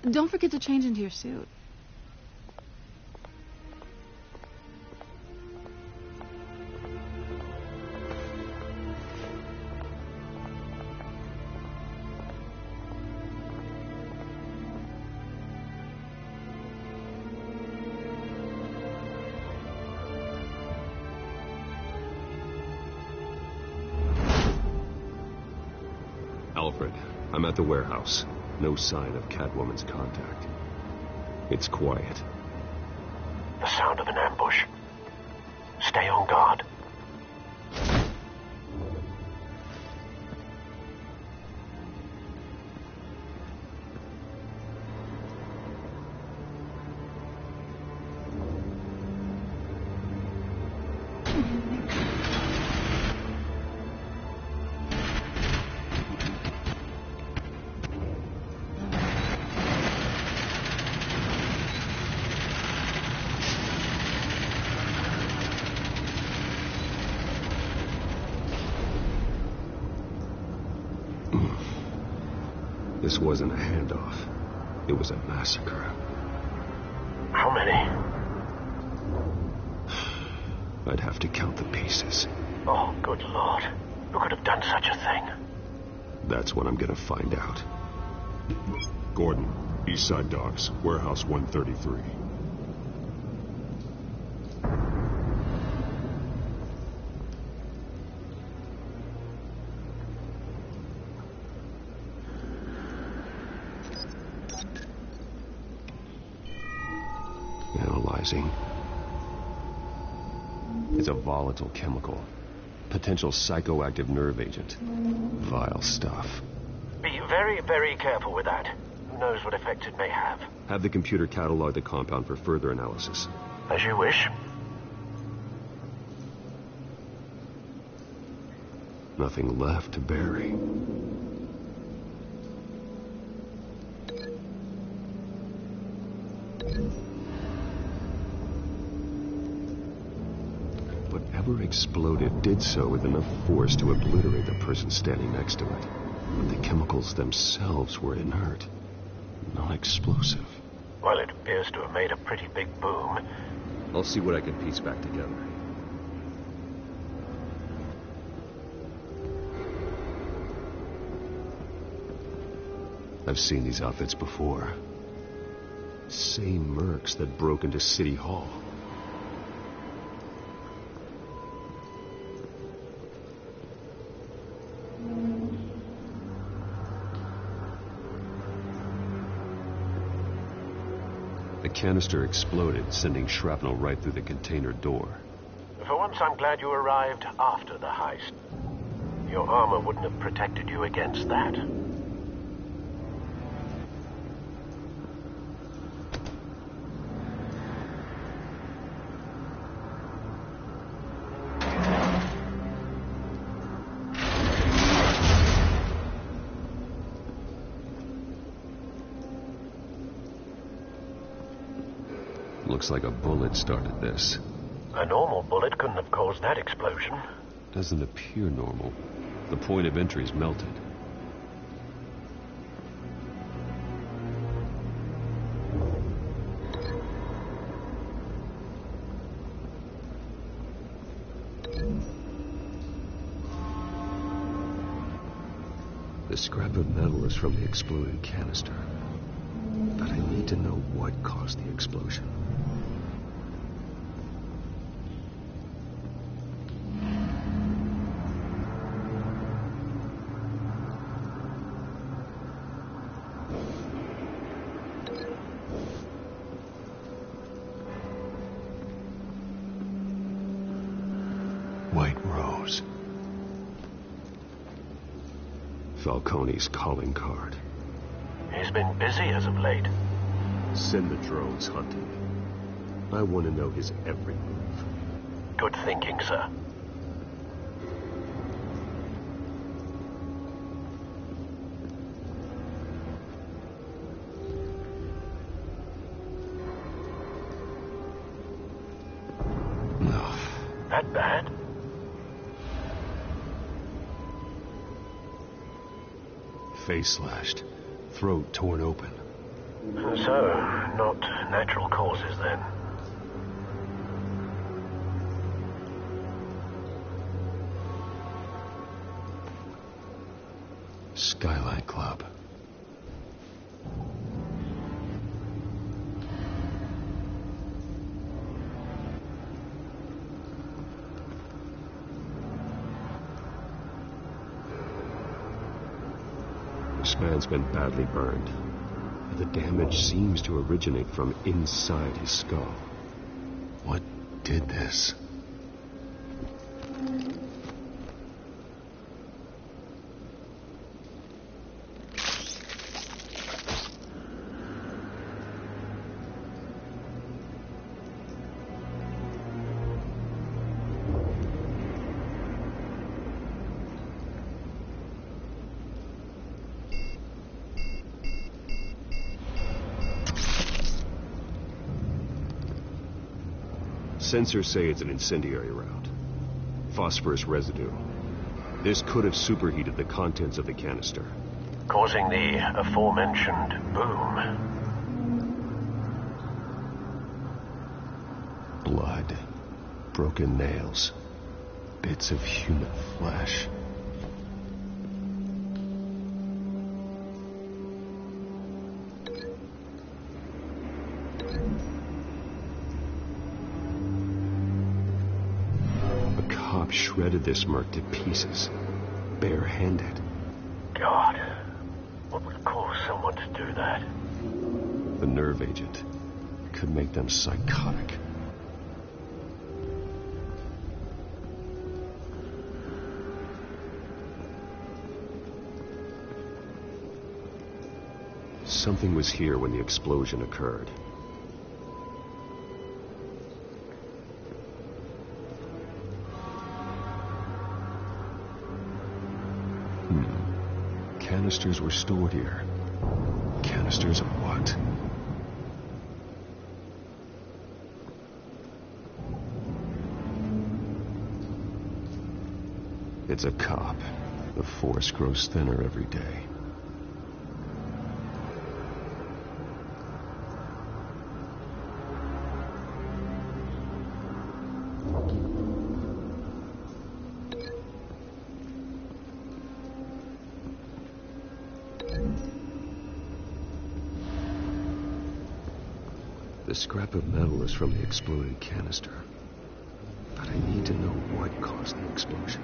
[SPEAKER 7] Don't forget to change into your suit.
[SPEAKER 6] Alfred, I'm at the warehouse. No sign of Catwoman's contact. It's quiet.
[SPEAKER 5] The sound of an ambush. Stay on guard.
[SPEAKER 6] This wasn't a handoff. It was a massacre.
[SPEAKER 5] How many?
[SPEAKER 6] I'd have to count the pieces.
[SPEAKER 5] Oh, good Lord. Who could have done such a thing?
[SPEAKER 6] That's what I'm gonna find out.
[SPEAKER 4] Gordon, Eastside Docks, Warehouse 133.
[SPEAKER 6] Analyzing. It's a volatile chemical. Potential psychoactive nerve agent. Vile stuff.
[SPEAKER 5] Be very, very careful with that. Who knows what effect it may have.
[SPEAKER 6] Have the computer catalog the compound for further analysis.
[SPEAKER 5] As you wish.
[SPEAKER 6] Nothing left to bury. Whatever exploded did so with enough force to obliterate the person standing next to it. But the chemicals themselves were inert, non-explosive.
[SPEAKER 5] Well, it appears to have made a pretty big boom.
[SPEAKER 6] I'll see what I can piece back together. I've seen these outfits before. Same mercs that broke into City Hall. The canister exploded, sending shrapnel right through the container door.
[SPEAKER 5] For once, I'm glad you arrived after the heist. Your armor wouldn't have protected you against that.
[SPEAKER 6] Looks like a bullet started this.
[SPEAKER 5] A normal bullet couldn't have caused that explosion.
[SPEAKER 6] Doesn't appear normal. The point of entry's melted. The scrap of metal is from the exploded canister. But I need to know what caused the explosion. White Rose. Falcone's calling card.
[SPEAKER 5] He's been busy as of late.
[SPEAKER 6] Send the drones hunting. I want to know his every move.
[SPEAKER 5] Good thinking, sir.
[SPEAKER 6] No.
[SPEAKER 5] That bad?
[SPEAKER 6] Face slashed. Throat torn open.
[SPEAKER 5] So, not natural causes then.
[SPEAKER 6] Skyline Club. This man's been badly burned. The damage seems to originate from inside his skull. What did this? Sensors say it's an incendiary route. Phosphorus residue. This could have superheated the contents of the canister,
[SPEAKER 5] Causing the aforementioned boom.
[SPEAKER 6] Blood. Broken nails. Bits of human flesh. Shredded this merc to pieces, barehanded.
[SPEAKER 5] God, what would cause someone to do that?
[SPEAKER 6] The nerve agent could make them psychotic. Something was here when the explosion occurred. Canisters were stored here. Canisters of what? It's a cop. The force grows thinner every day. The scrap of metal is from the exploded canister. But I need to know what caused the explosion.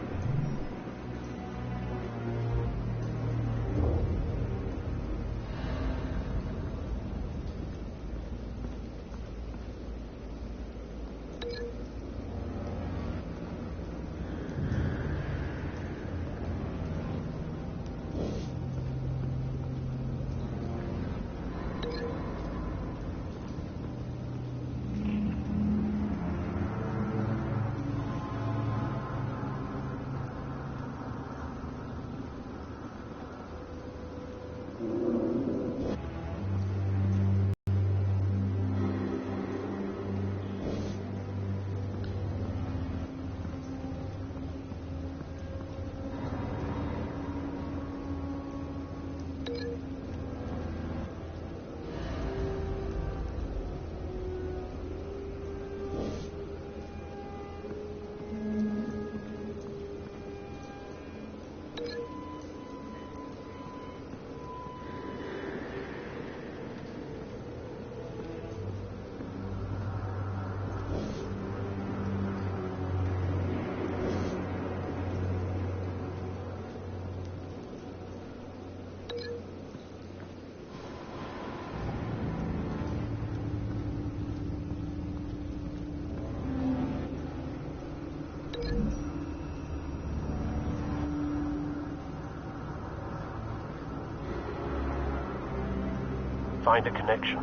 [SPEAKER 5] find a connection.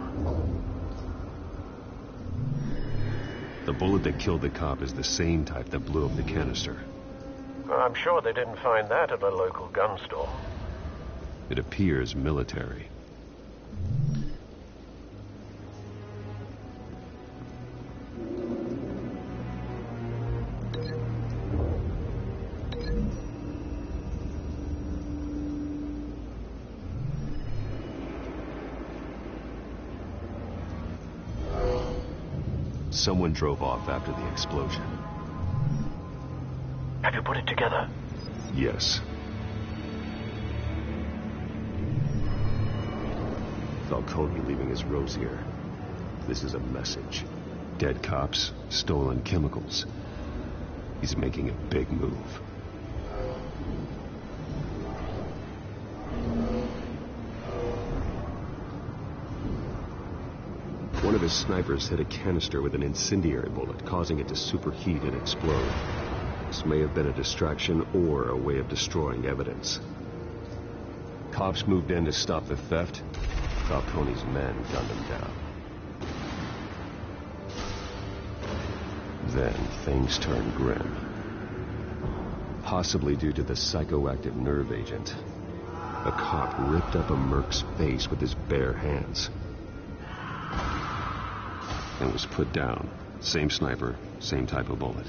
[SPEAKER 6] The bullet that killed the cop is the same type that blew up the canister.
[SPEAKER 5] I'm sure they didn't find that at a local gun store.
[SPEAKER 6] It appears military. Someone drove off after the explosion.
[SPEAKER 5] Have you put it together?
[SPEAKER 6] Yes. Falcone leaving his rose here. This is a message. Dead cops, stolen chemicals. He's making a big move. One of his snipers hit a canister with an incendiary bullet, causing it to superheat and explode. This may have been a distraction or a way of destroying evidence. Cops moved in to stop the theft. Falcone's men gunned him down. Then things turned grim. Possibly due to the psychoactive nerve agent. A cop ripped up a merc's face with his bare hands. And was put down. Same sniper, same type of bullet.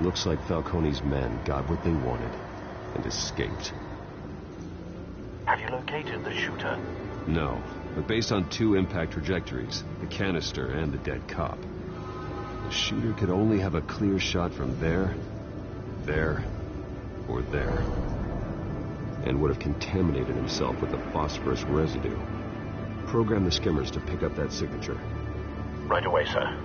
[SPEAKER 6] Looks like Falcone's men got what they wanted and escaped.
[SPEAKER 5] Have you located the shooter?
[SPEAKER 6] No, but based on two impact trajectories, the canister and the dead cop, the shooter could only have a clear shot from there, or there, and would have contaminated himself with the phosphorus residue. Program the skimmers to pick up that signature.
[SPEAKER 5] Right away, sir.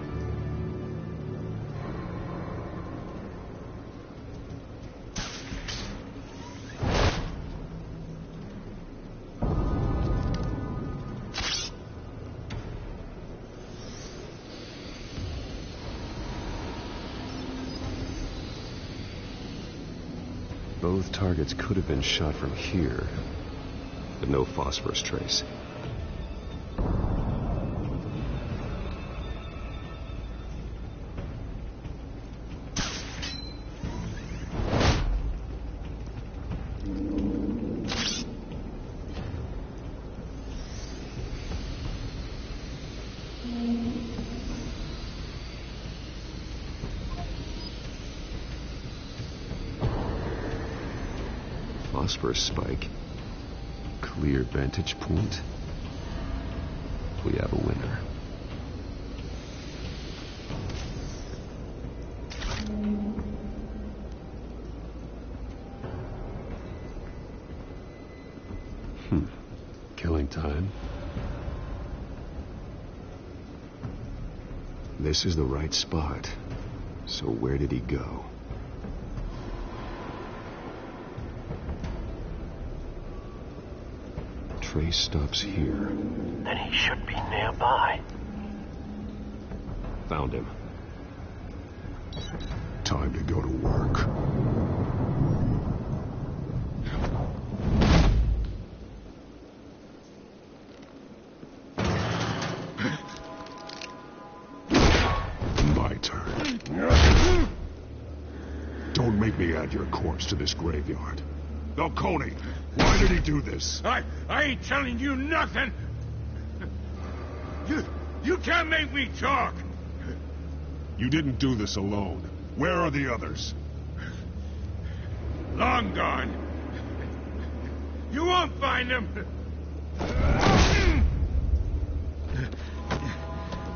[SPEAKER 6] Both targets could have been shot from here, but no phosphorus trace. Phosphorus spike. Clear vantage point. We have a winner. Killing time. This is the right spot. So where did he go? Trace stops here.
[SPEAKER 5] Then he should be nearby.
[SPEAKER 6] Found him.
[SPEAKER 4] Time to go to work. My turn. Don't make me add your corpse to this graveyard. Falcone, why did he do this?
[SPEAKER 12] I ain't telling you nothing. You can't make me talk.
[SPEAKER 4] You didn't do this alone. Where are the others?
[SPEAKER 12] Long gone. You won't find them.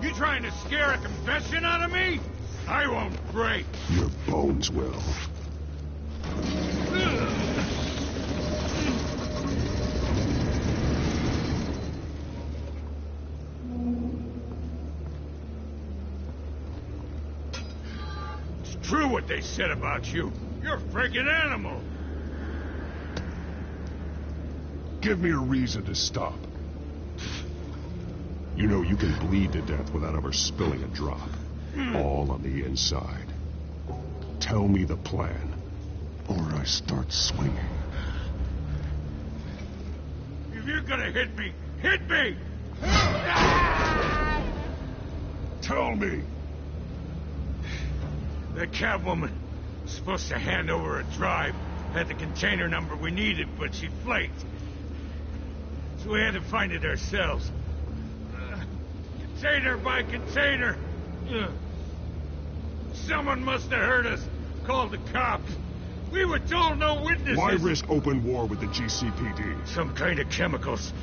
[SPEAKER 12] You trying to scare a confession out of me? I won't break.
[SPEAKER 4] Your bones will.
[SPEAKER 12] True what they said about you. You're a freaking animal.
[SPEAKER 4] Give me a reason to stop. You know you can bleed to death without ever spilling a drop. All on the inside. Tell me the plan, or I start swinging.
[SPEAKER 12] you're gonna hit me, hit me!
[SPEAKER 4] Tell me.
[SPEAKER 12] The Catwoman was supposed to hand over a drive. Had the container number we needed, but she flaked. So we had to find it ourselves. Container by container. Someone must have heard us. Called the cops. We were told no witnesses.
[SPEAKER 4] Why risk open war with the GCPD?
[SPEAKER 12] Some kind of chemicals.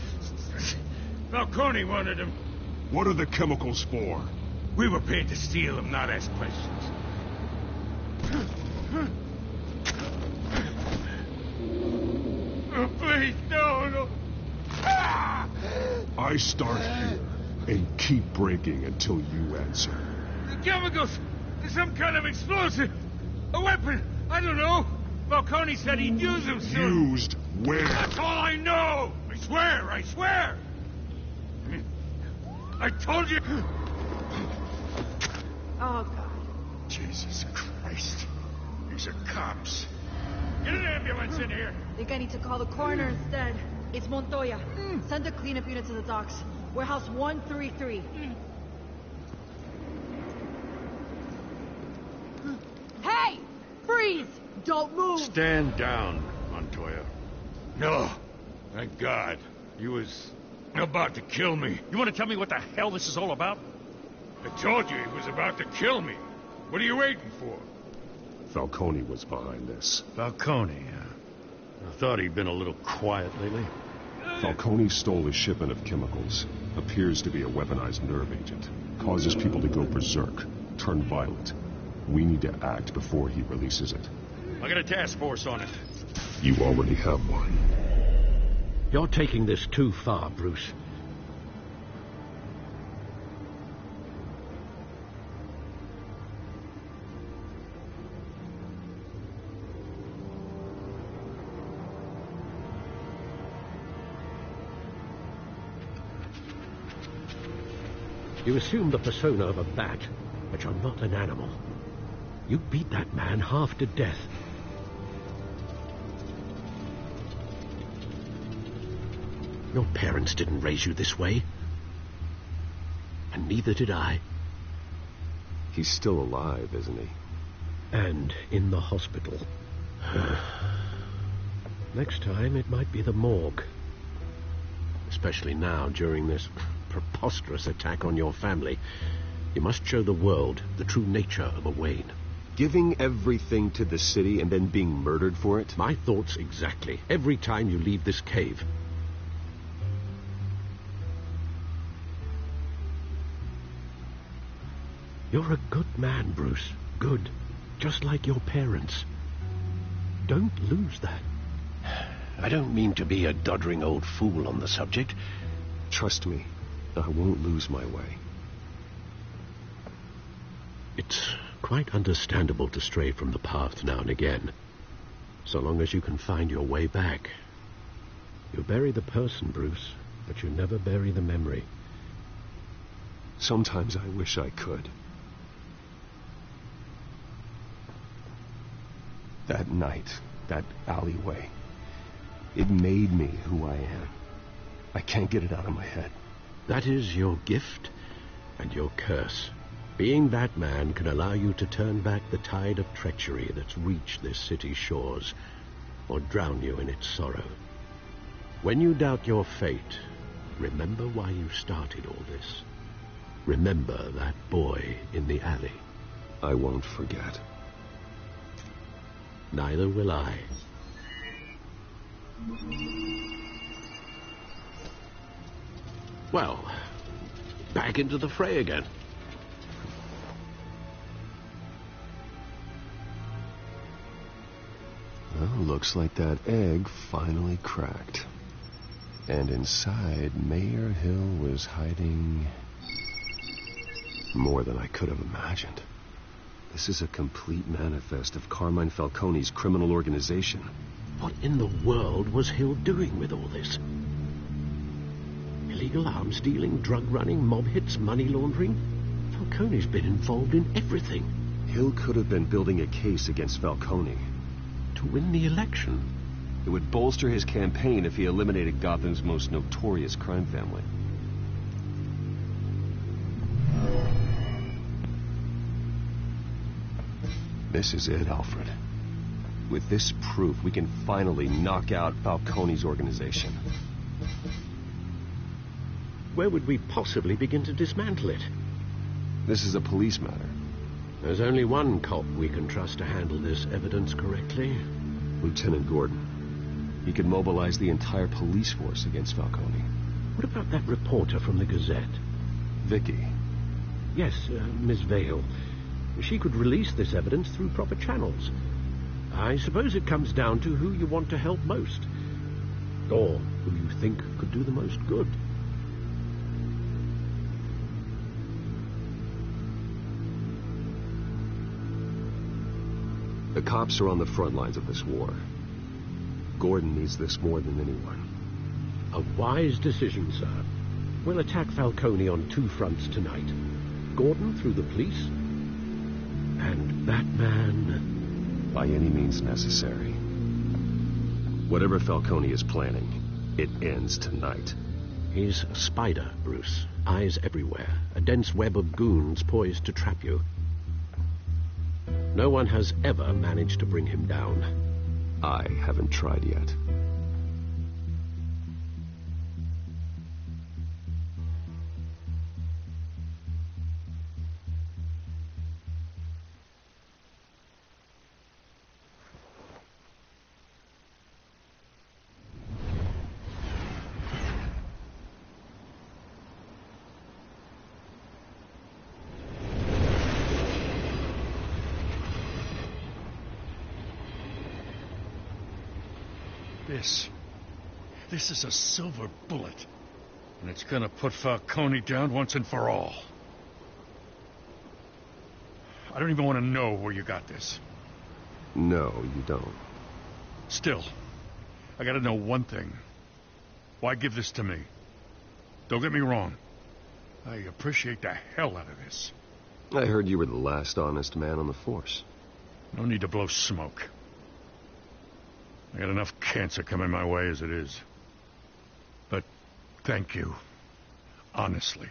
[SPEAKER 12] Falcone wanted them.
[SPEAKER 4] What are the chemicals for?
[SPEAKER 12] We were paid to steal them, not ask questions. Oh, please, no.
[SPEAKER 4] I start here and keep breaking until you answer.
[SPEAKER 12] The chemicals! Some kind of explosive! A weapon! I don't know! Falcone said he'd use them soon.
[SPEAKER 4] Used where?
[SPEAKER 12] That's all I know! I swear! I told you!
[SPEAKER 15] Oh, God.
[SPEAKER 12] Jesus Christ. These are cops. Get an ambulance in here!
[SPEAKER 15] Think I need to call the coroner instead. It's Montoya. Send a cleanup unit to the docks. Warehouse 133. Hey! Freeze! Don't move!
[SPEAKER 3] Stand down, Montoya.
[SPEAKER 12] No. Thank God. He was about to kill me.
[SPEAKER 3] You want to tell me what the hell this is all about?
[SPEAKER 12] I told you he was about to kill me. What are you waiting for?
[SPEAKER 4] Falcone was behind this.
[SPEAKER 3] Falcone, I thought he'd been a little quiet lately.
[SPEAKER 4] Falcone stole a shipment of chemicals. Appears to be a weaponized nerve agent. Causes people to go berserk. Turn violent. We need to act before he releases it.
[SPEAKER 3] I got a task force on it.
[SPEAKER 4] You already have one.
[SPEAKER 5] You're taking this too far, Bruce. You assume the persona of a bat, but you're not an animal. You beat that man half to death. Your parents didn't raise you this way. And neither did I.
[SPEAKER 6] He's still alive, isn't he?
[SPEAKER 5] And in the hospital. Next time, it might be the morgue. Especially now, during this preposterous attack on your family. You must show the world the true nature of a Wayne.
[SPEAKER 6] Giving everything to the city and then being murdered for it?
[SPEAKER 5] My thoughts exactly. Every time you leave this cave. You're a good man, Bruce. Good. Just like your parents. Don't lose that. I don't mean to be a doddering old fool on the subject.
[SPEAKER 6] Trust me, I won't lose my way.
[SPEAKER 5] It's quite understandable to stray from the path now and again. So long as you can find your way back. You bury the person, Bruce, but you never bury the memory.
[SPEAKER 6] Sometimes I wish I could. That night, that alleyway, it made me who I am. I can't get it out of my head.
[SPEAKER 5] That is your gift and your curse. Being that man can allow you to turn back the tide of treachery that's reached this city's shores, or drown you in its sorrow. When you doubt your fate, remember why you started all this. Remember that boy in the alley.
[SPEAKER 6] I won't forget.
[SPEAKER 5] Neither will I. Well, back into the fray again.
[SPEAKER 6] Well, looks like that egg finally cracked. And inside, Mayor Hill was hiding more than I could have imagined. This is a complete manifest of Carmine Falcone's criminal organization.
[SPEAKER 5] What in the world was Hill doing with all this? Illegal arms dealing, drug running, mob hits, money laundering? Falcone's been involved in everything.
[SPEAKER 6] Hill could have been building a case against Falcone.
[SPEAKER 5] To win the election?
[SPEAKER 6] It would bolster his campaign if he eliminated Gotham's most notorious crime family. This is it, Alfred. With this proof, we can finally knock out Falcone's organization.
[SPEAKER 5] Where would we possibly begin to dismantle it?
[SPEAKER 6] This is a police matter.
[SPEAKER 5] There's only one cop we can trust to handle this evidence correctly.
[SPEAKER 6] Lieutenant Gordon. He could mobilize the entire police force against Falcone.
[SPEAKER 5] What about that reporter from the Gazette?
[SPEAKER 6] Vicky.
[SPEAKER 5] Yes, Miss Vale. She could release this evidence through proper channels. I suppose it comes down to who you want to help most. Or who you think could do the most good.
[SPEAKER 6] The cops are on the front lines of this war. Gordon needs this more than anyone.
[SPEAKER 5] A wise decision, sir. We'll attack Falcone on two fronts tonight. Gordon through the police, and Batman...
[SPEAKER 6] by any means necessary. Whatever Falcone is planning, it ends tonight.
[SPEAKER 5] He's a spider, Bruce. Eyes everywhere. A dense web of goons poised to trap you. No one has ever managed to bring him down.
[SPEAKER 6] I haven't tried yet.
[SPEAKER 12] This is a silver bullet. And it's gonna put Falcone down once and for all. I don't even want to know where you got this.
[SPEAKER 6] No, you don't.
[SPEAKER 12] Still, I gotta know one thing. Why give this to me? Don't get me wrong. I appreciate the hell out of this.
[SPEAKER 6] I heard you were the last honest man on the force.
[SPEAKER 12] No need to blow smoke. I got enough cancer coming my way as it is. But thank you. Honestly.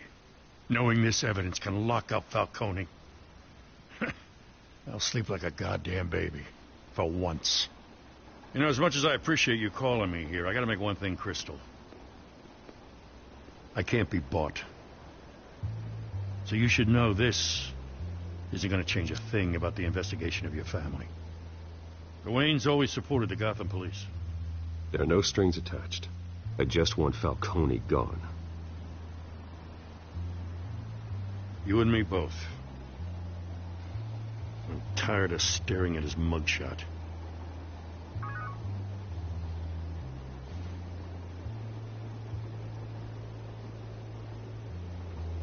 [SPEAKER 12] Knowing this evidence can lock up Falcone. I'll sleep like a goddamn baby. For once. You know, as much as I appreciate you calling me here, I gotta make one thing crystal. I can't be bought. So you should know this isn't gonna change a thing about the investigation of your family. The Waynes always supported the Gotham police.
[SPEAKER 6] There are no strings attached. I just want Falcone gone.
[SPEAKER 12] You and me both. I'm tired of staring at his mugshot.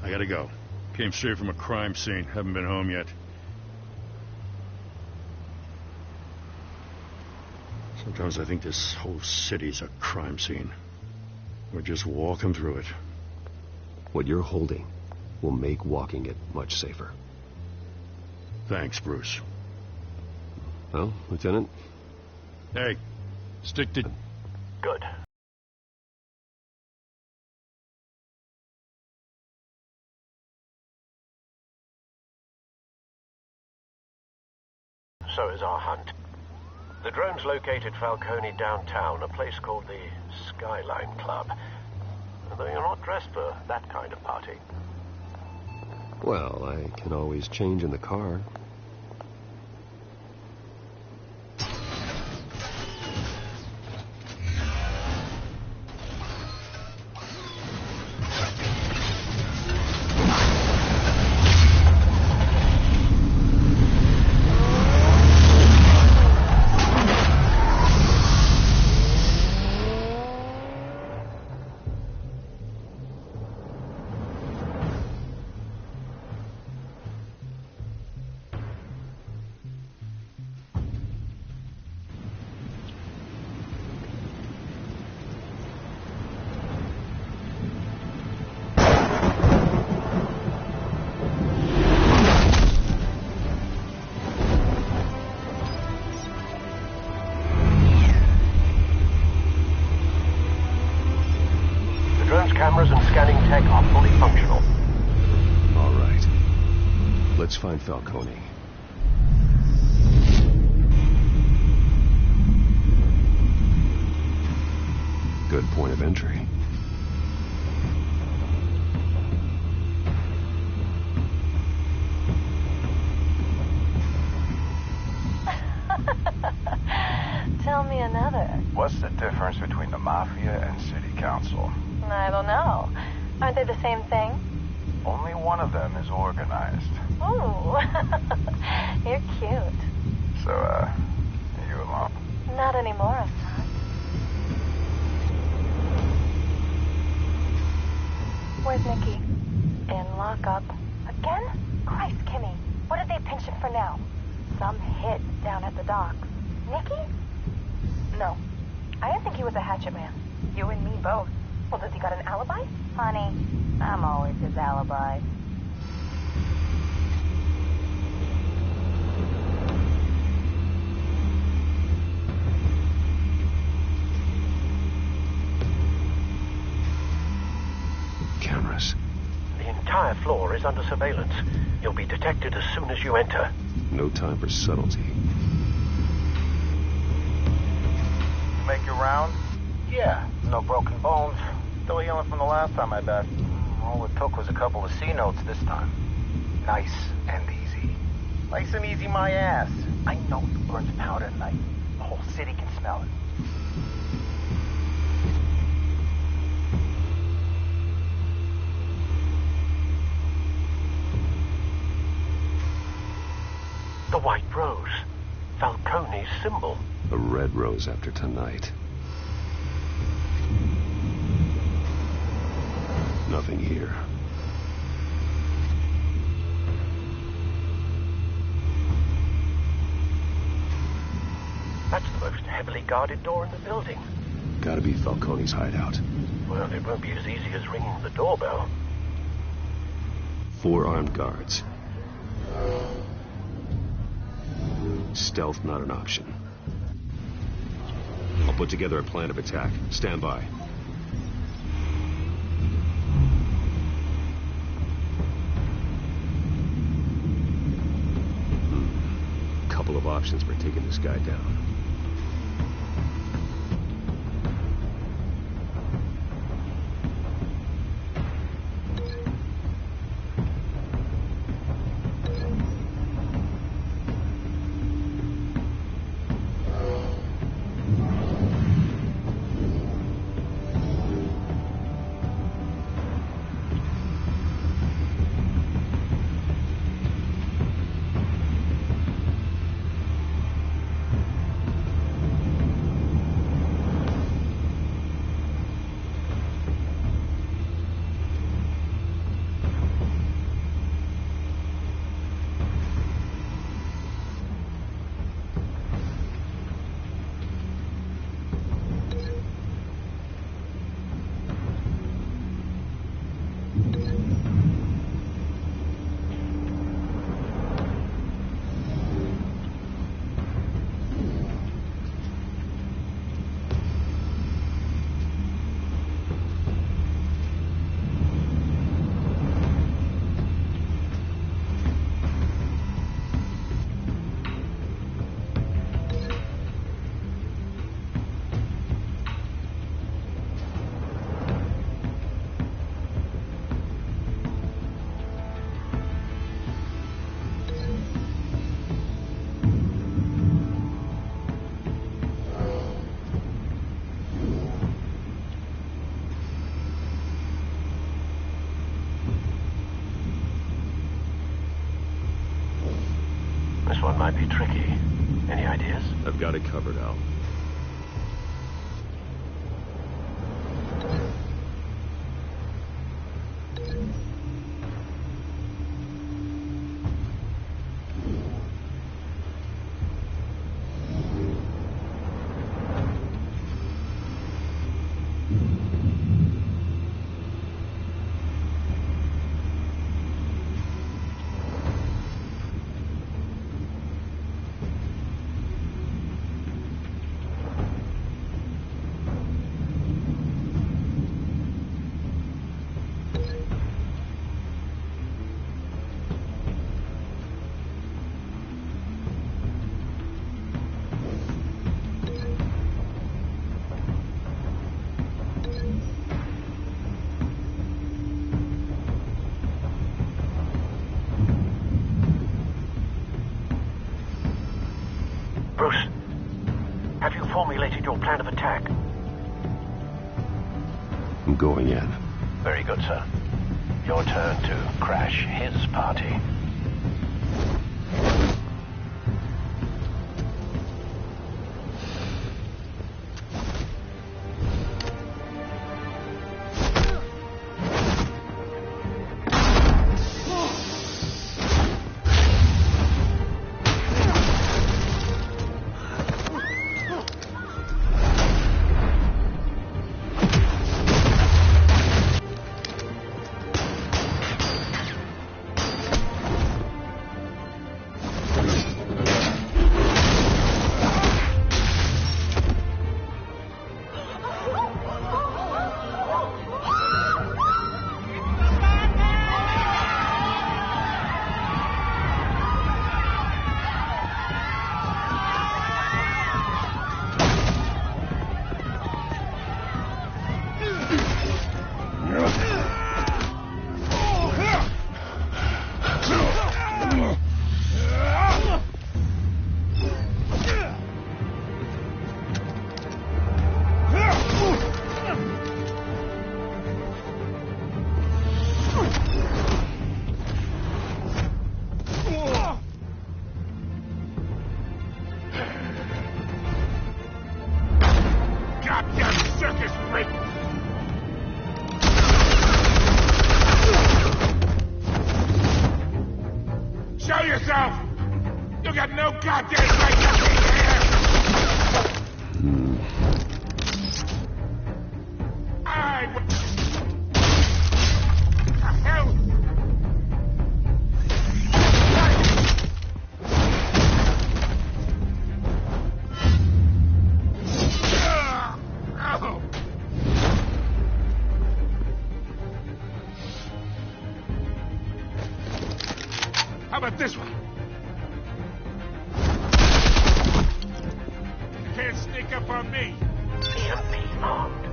[SPEAKER 12] I gotta go. Came straight from a crime scene. Haven't been home yet. Sometimes I think this whole city's a crime scene. We're just walking through it.
[SPEAKER 6] What you're holding will make walking it much safer.
[SPEAKER 12] Thanks, Bruce.
[SPEAKER 6] Well, Lieutenant?
[SPEAKER 12] Hey, stick to...
[SPEAKER 5] Good. So is our hunt. The drones located Falcone downtown, a place called the Skyline Club. Though you're not dressed for that kind of party.
[SPEAKER 6] Well, I can always change in the car.
[SPEAKER 4] find Falcone. Good point of entry.
[SPEAKER 16] Tell me another.
[SPEAKER 17] What's the difference between the Mafia and City Council?
[SPEAKER 16] I don't know. Aren't they the same thing?
[SPEAKER 17] Only one of them is organized.
[SPEAKER 16] Ooh. You're cute.
[SPEAKER 17] So, are you alone?
[SPEAKER 16] Not anymore, son. Where's Nicky? In lockup. Again? Christ, Kimmy. What did they pinch him for now? Some hit down at the docks. Nicky? No. I didn't think he was a hatchet man. You and me both. Well, does he got an alibi? Honey, I'm always his alibi.
[SPEAKER 4] Cameras.
[SPEAKER 5] The entire floor is under surveillance. You'll be detected as soon as you enter.
[SPEAKER 4] No time for subtlety.
[SPEAKER 17] Make your round?
[SPEAKER 18] Yeah, no broken bones. Still healing from the last time, I bet. All it took was a couple of C notes this time. Nice and easy. Nice and easy, my ass. I know who burns powder at night. The whole city can smell it.
[SPEAKER 5] The white rose. Falcone's symbol.
[SPEAKER 4] A red rose after tonight. Nothing here.
[SPEAKER 5] That's the most heavily guarded door in the building.
[SPEAKER 4] Gotta be Falcone's hideout.
[SPEAKER 5] Well, it won't be as easy as ringing the doorbell.
[SPEAKER 4] 4 armed guards. Stealth not an option. I'll put together a plan of attack. Stand by. Couple of options for taking this guy down.
[SPEAKER 5] This one might be tricky. Any ideas?
[SPEAKER 4] I've got it covered, Al.
[SPEAKER 18] Bruce, have you formulated your plan of attack?
[SPEAKER 4] I'm going in.
[SPEAKER 18] Very good, sir. Your turn to crash his party.
[SPEAKER 12] This one. You can't sneak up on me.
[SPEAKER 18] EMP armed.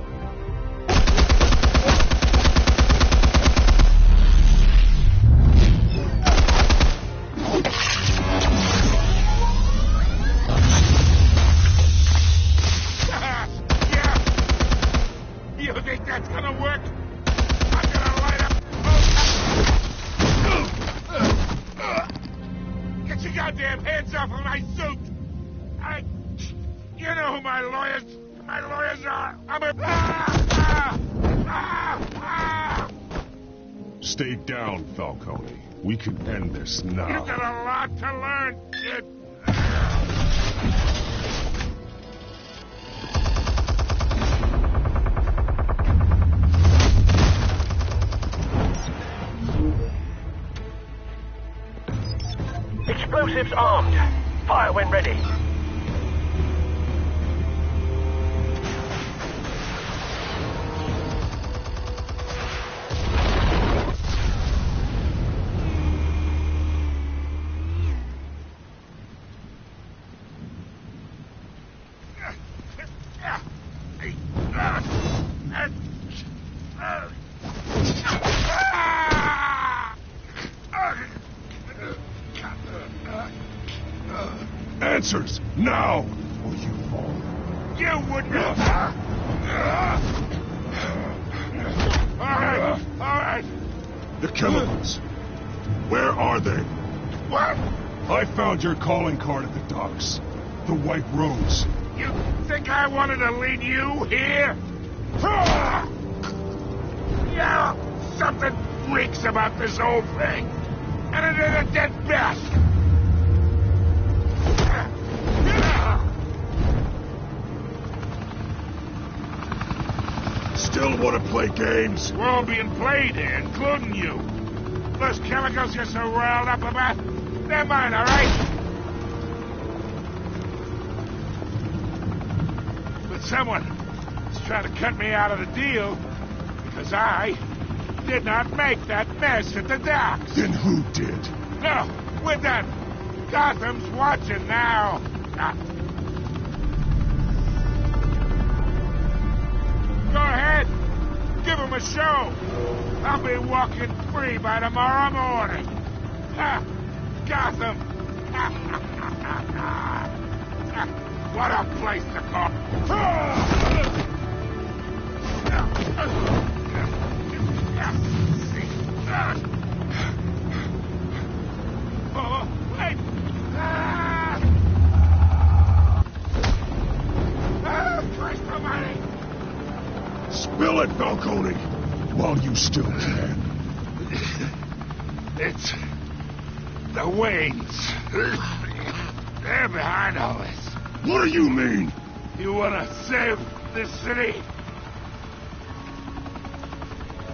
[SPEAKER 12] Yeah. You think that's gonna work? I'm gonna light up. Get your goddamn hands off of my suit! You know who my lawyers are! I'm a...
[SPEAKER 4] Stay down, Falcone. We can end this now.
[SPEAKER 12] You got a lot to learn, kid.
[SPEAKER 18] Explosives armed. Fire when ready.
[SPEAKER 4] Answers, now, or you fall.
[SPEAKER 12] You wouldn't. All right.
[SPEAKER 4] The chemicals. Where are they?
[SPEAKER 12] What?
[SPEAKER 4] I found your calling card at the docks. The White Rose.
[SPEAKER 12] You think I wanted to lead you here? Yeah, something reeks about this whole thing. And it is a dead best.
[SPEAKER 4] Still want to play games?
[SPEAKER 12] We're all being played here, including you. Those chemicals you're so riled up about, they're mine, all right? But someone is trying to cut me out of the deal because I did not make that mess at the docks.
[SPEAKER 4] Then who did?
[SPEAKER 12] No, we're done. Gotham's watching now. Go ahead. Give him a show. I'll be walking free by tomorrow morning. Gotham. What a place to go! Oh, wait! Christ almighty!
[SPEAKER 4] Spill it, Falcone, while you still can.
[SPEAKER 12] It's the Waynes. They're behind all this.
[SPEAKER 4] What do you mean?
[SPEAKER 12] You want to save this city?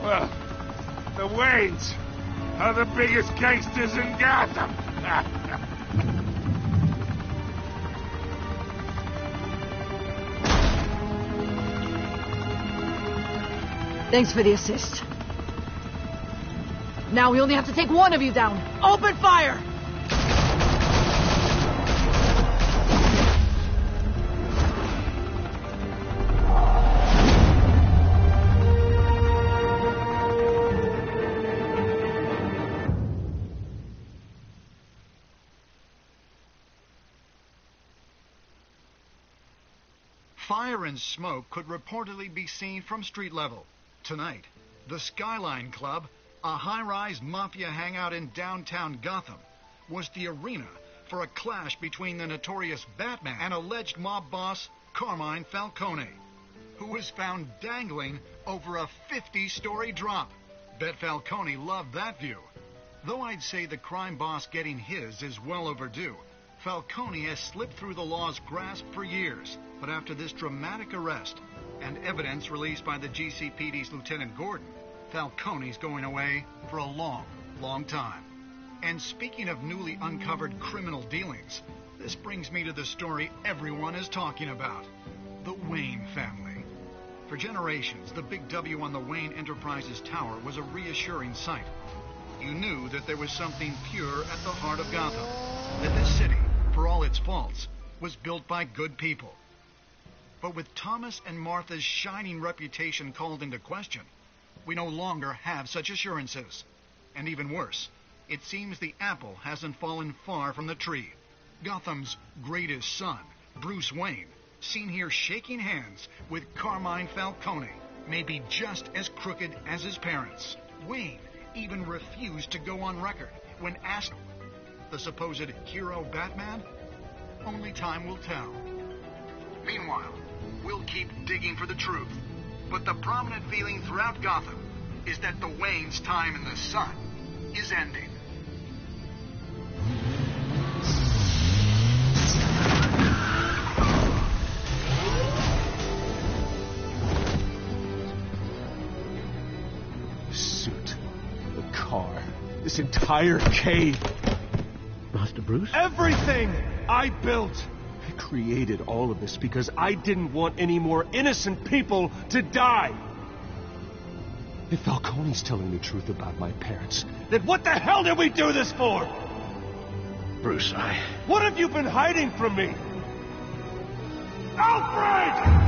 [SPEAKER 12] Well, the Waynes are the biggest gangsters in Gotham.
[SPEAKER 15] Thanks for the assist. Now we only have to take one of you down. Open fire!
[SPEAKER 13] Fire and smoke could reportedly be seen from street level. Tonight, the Skyline Club, a high-rise mafia hangout in downtown Gotham, was the arena for a clash between the notorious Batman and alleged mob boss Carmine Falcone, who was found dangling over a 50-story drop. Bet Falcone loved that view. Though I'd say the crime boss getting his is well overdue, Falcone has slipped through the law's grasp for years. But after this dramatic arrest and evidence released by the GCPD's Lieutenant Gordon, Falcone's going away for a long, long time. And speaking of newly uncovered criminal dealings, this brings me to the story everyone is talking about: the Wayne family. For generations, the big W on the Wayne Enterprises Tower was a reassuring sight. You knew that there was something pure at the heart of Gotham, that this city, for all its faults, was built by good people. But with Thomas and Martha's shining reputation called into question, we no longer have such assurances. And even worse, it seems the apple hasn't fallen far from the tree. Gotham's greatest son, Bruce Wayne, seen here shaking hands with Carmine Falcone, may be just as crooked as his parents. Wayne even refused to go on record when asked the supposed hero Batman. Only time will tell. Meanwhile, we'll keep digging for the truth. But the prominent feeling throughout Gotham is that the Waynes' time in the sun is ending.
[SPEAKER 1] The suit, the car, this entire cave.
[SPEAKER 5] Master Bruce?
[SPEAKER 1] Everything I built. I created all of this because I didn't want any more innocent people to die. If Falcone's telling the truth about my parents, then what the hell did we do this for?
[SPEAKER 5] Bruce,
[SPEAKER 1] What have you been hiding from me? Alfred!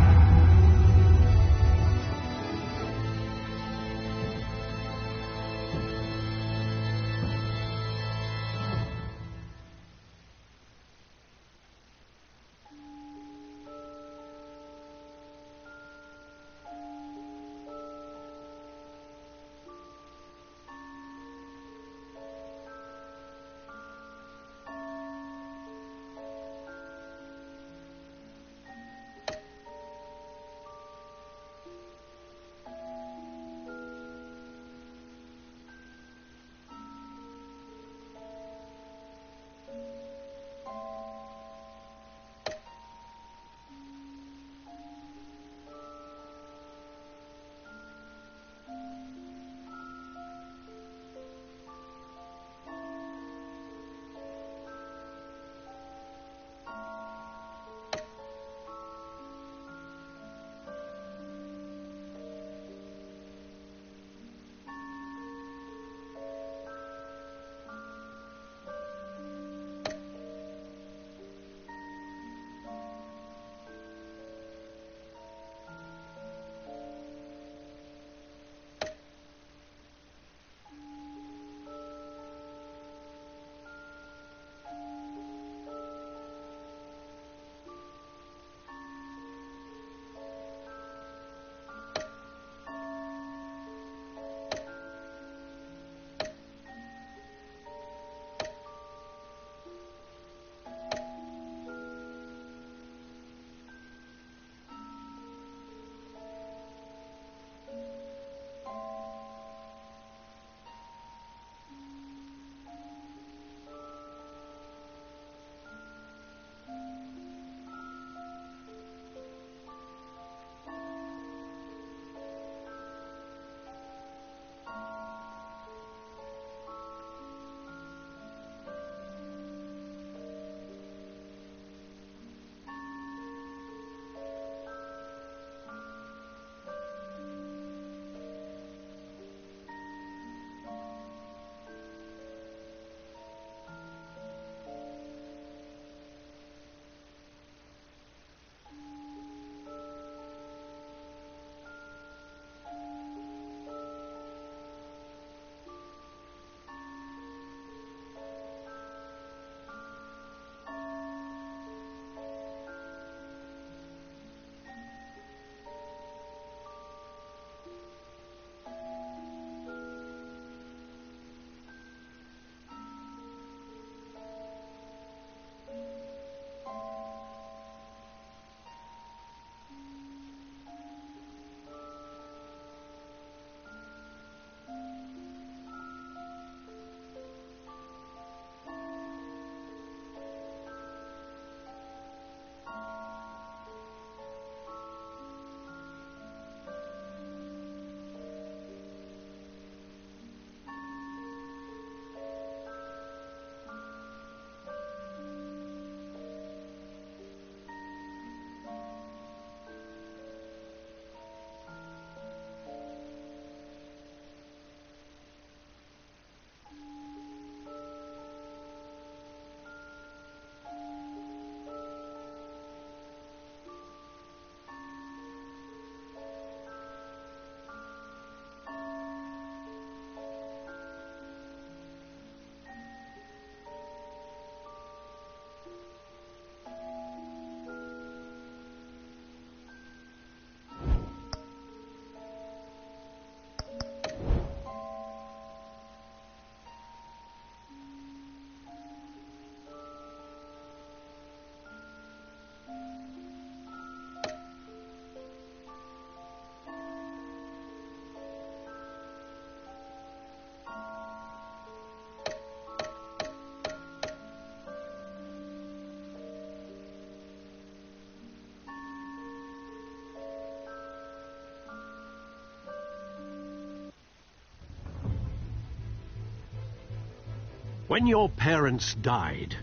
[SPEAKER 5] When your parents died,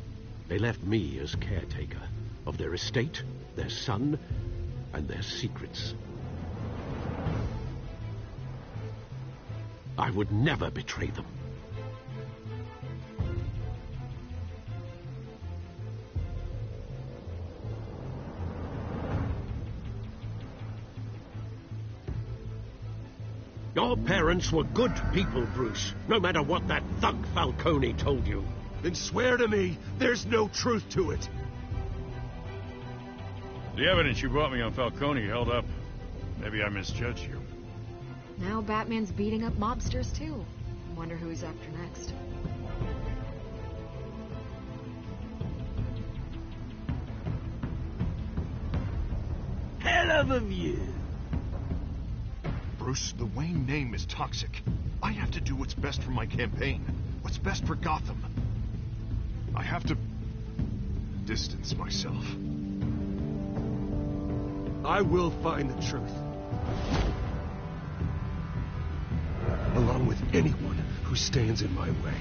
[SPEAKER 5] they left me as caretaker of their estate, their son, and their secrets. I would never betray them. Your parents were good people, Bruce, no matter what that thug Falcone told you.
[SPEAKER 1] Then swear to me there's no truth to it.
[SPEAKER 3] The evidence you brought me on Falcone held up. Maybe I misjudged you.
[SPEAKER 11] Now Batman's beating up mobsters, too. Wonder who he's after next.
[SPEAKER 1] Hell of a view.
[SPEAKER 8] Bruce, the Wayne name is toxic. I have to do what's best for my campaign. What's best for Gotham. I have to distance myself.
[SPEAKER 1] I will find the truth. Along with anyone who stands in my way.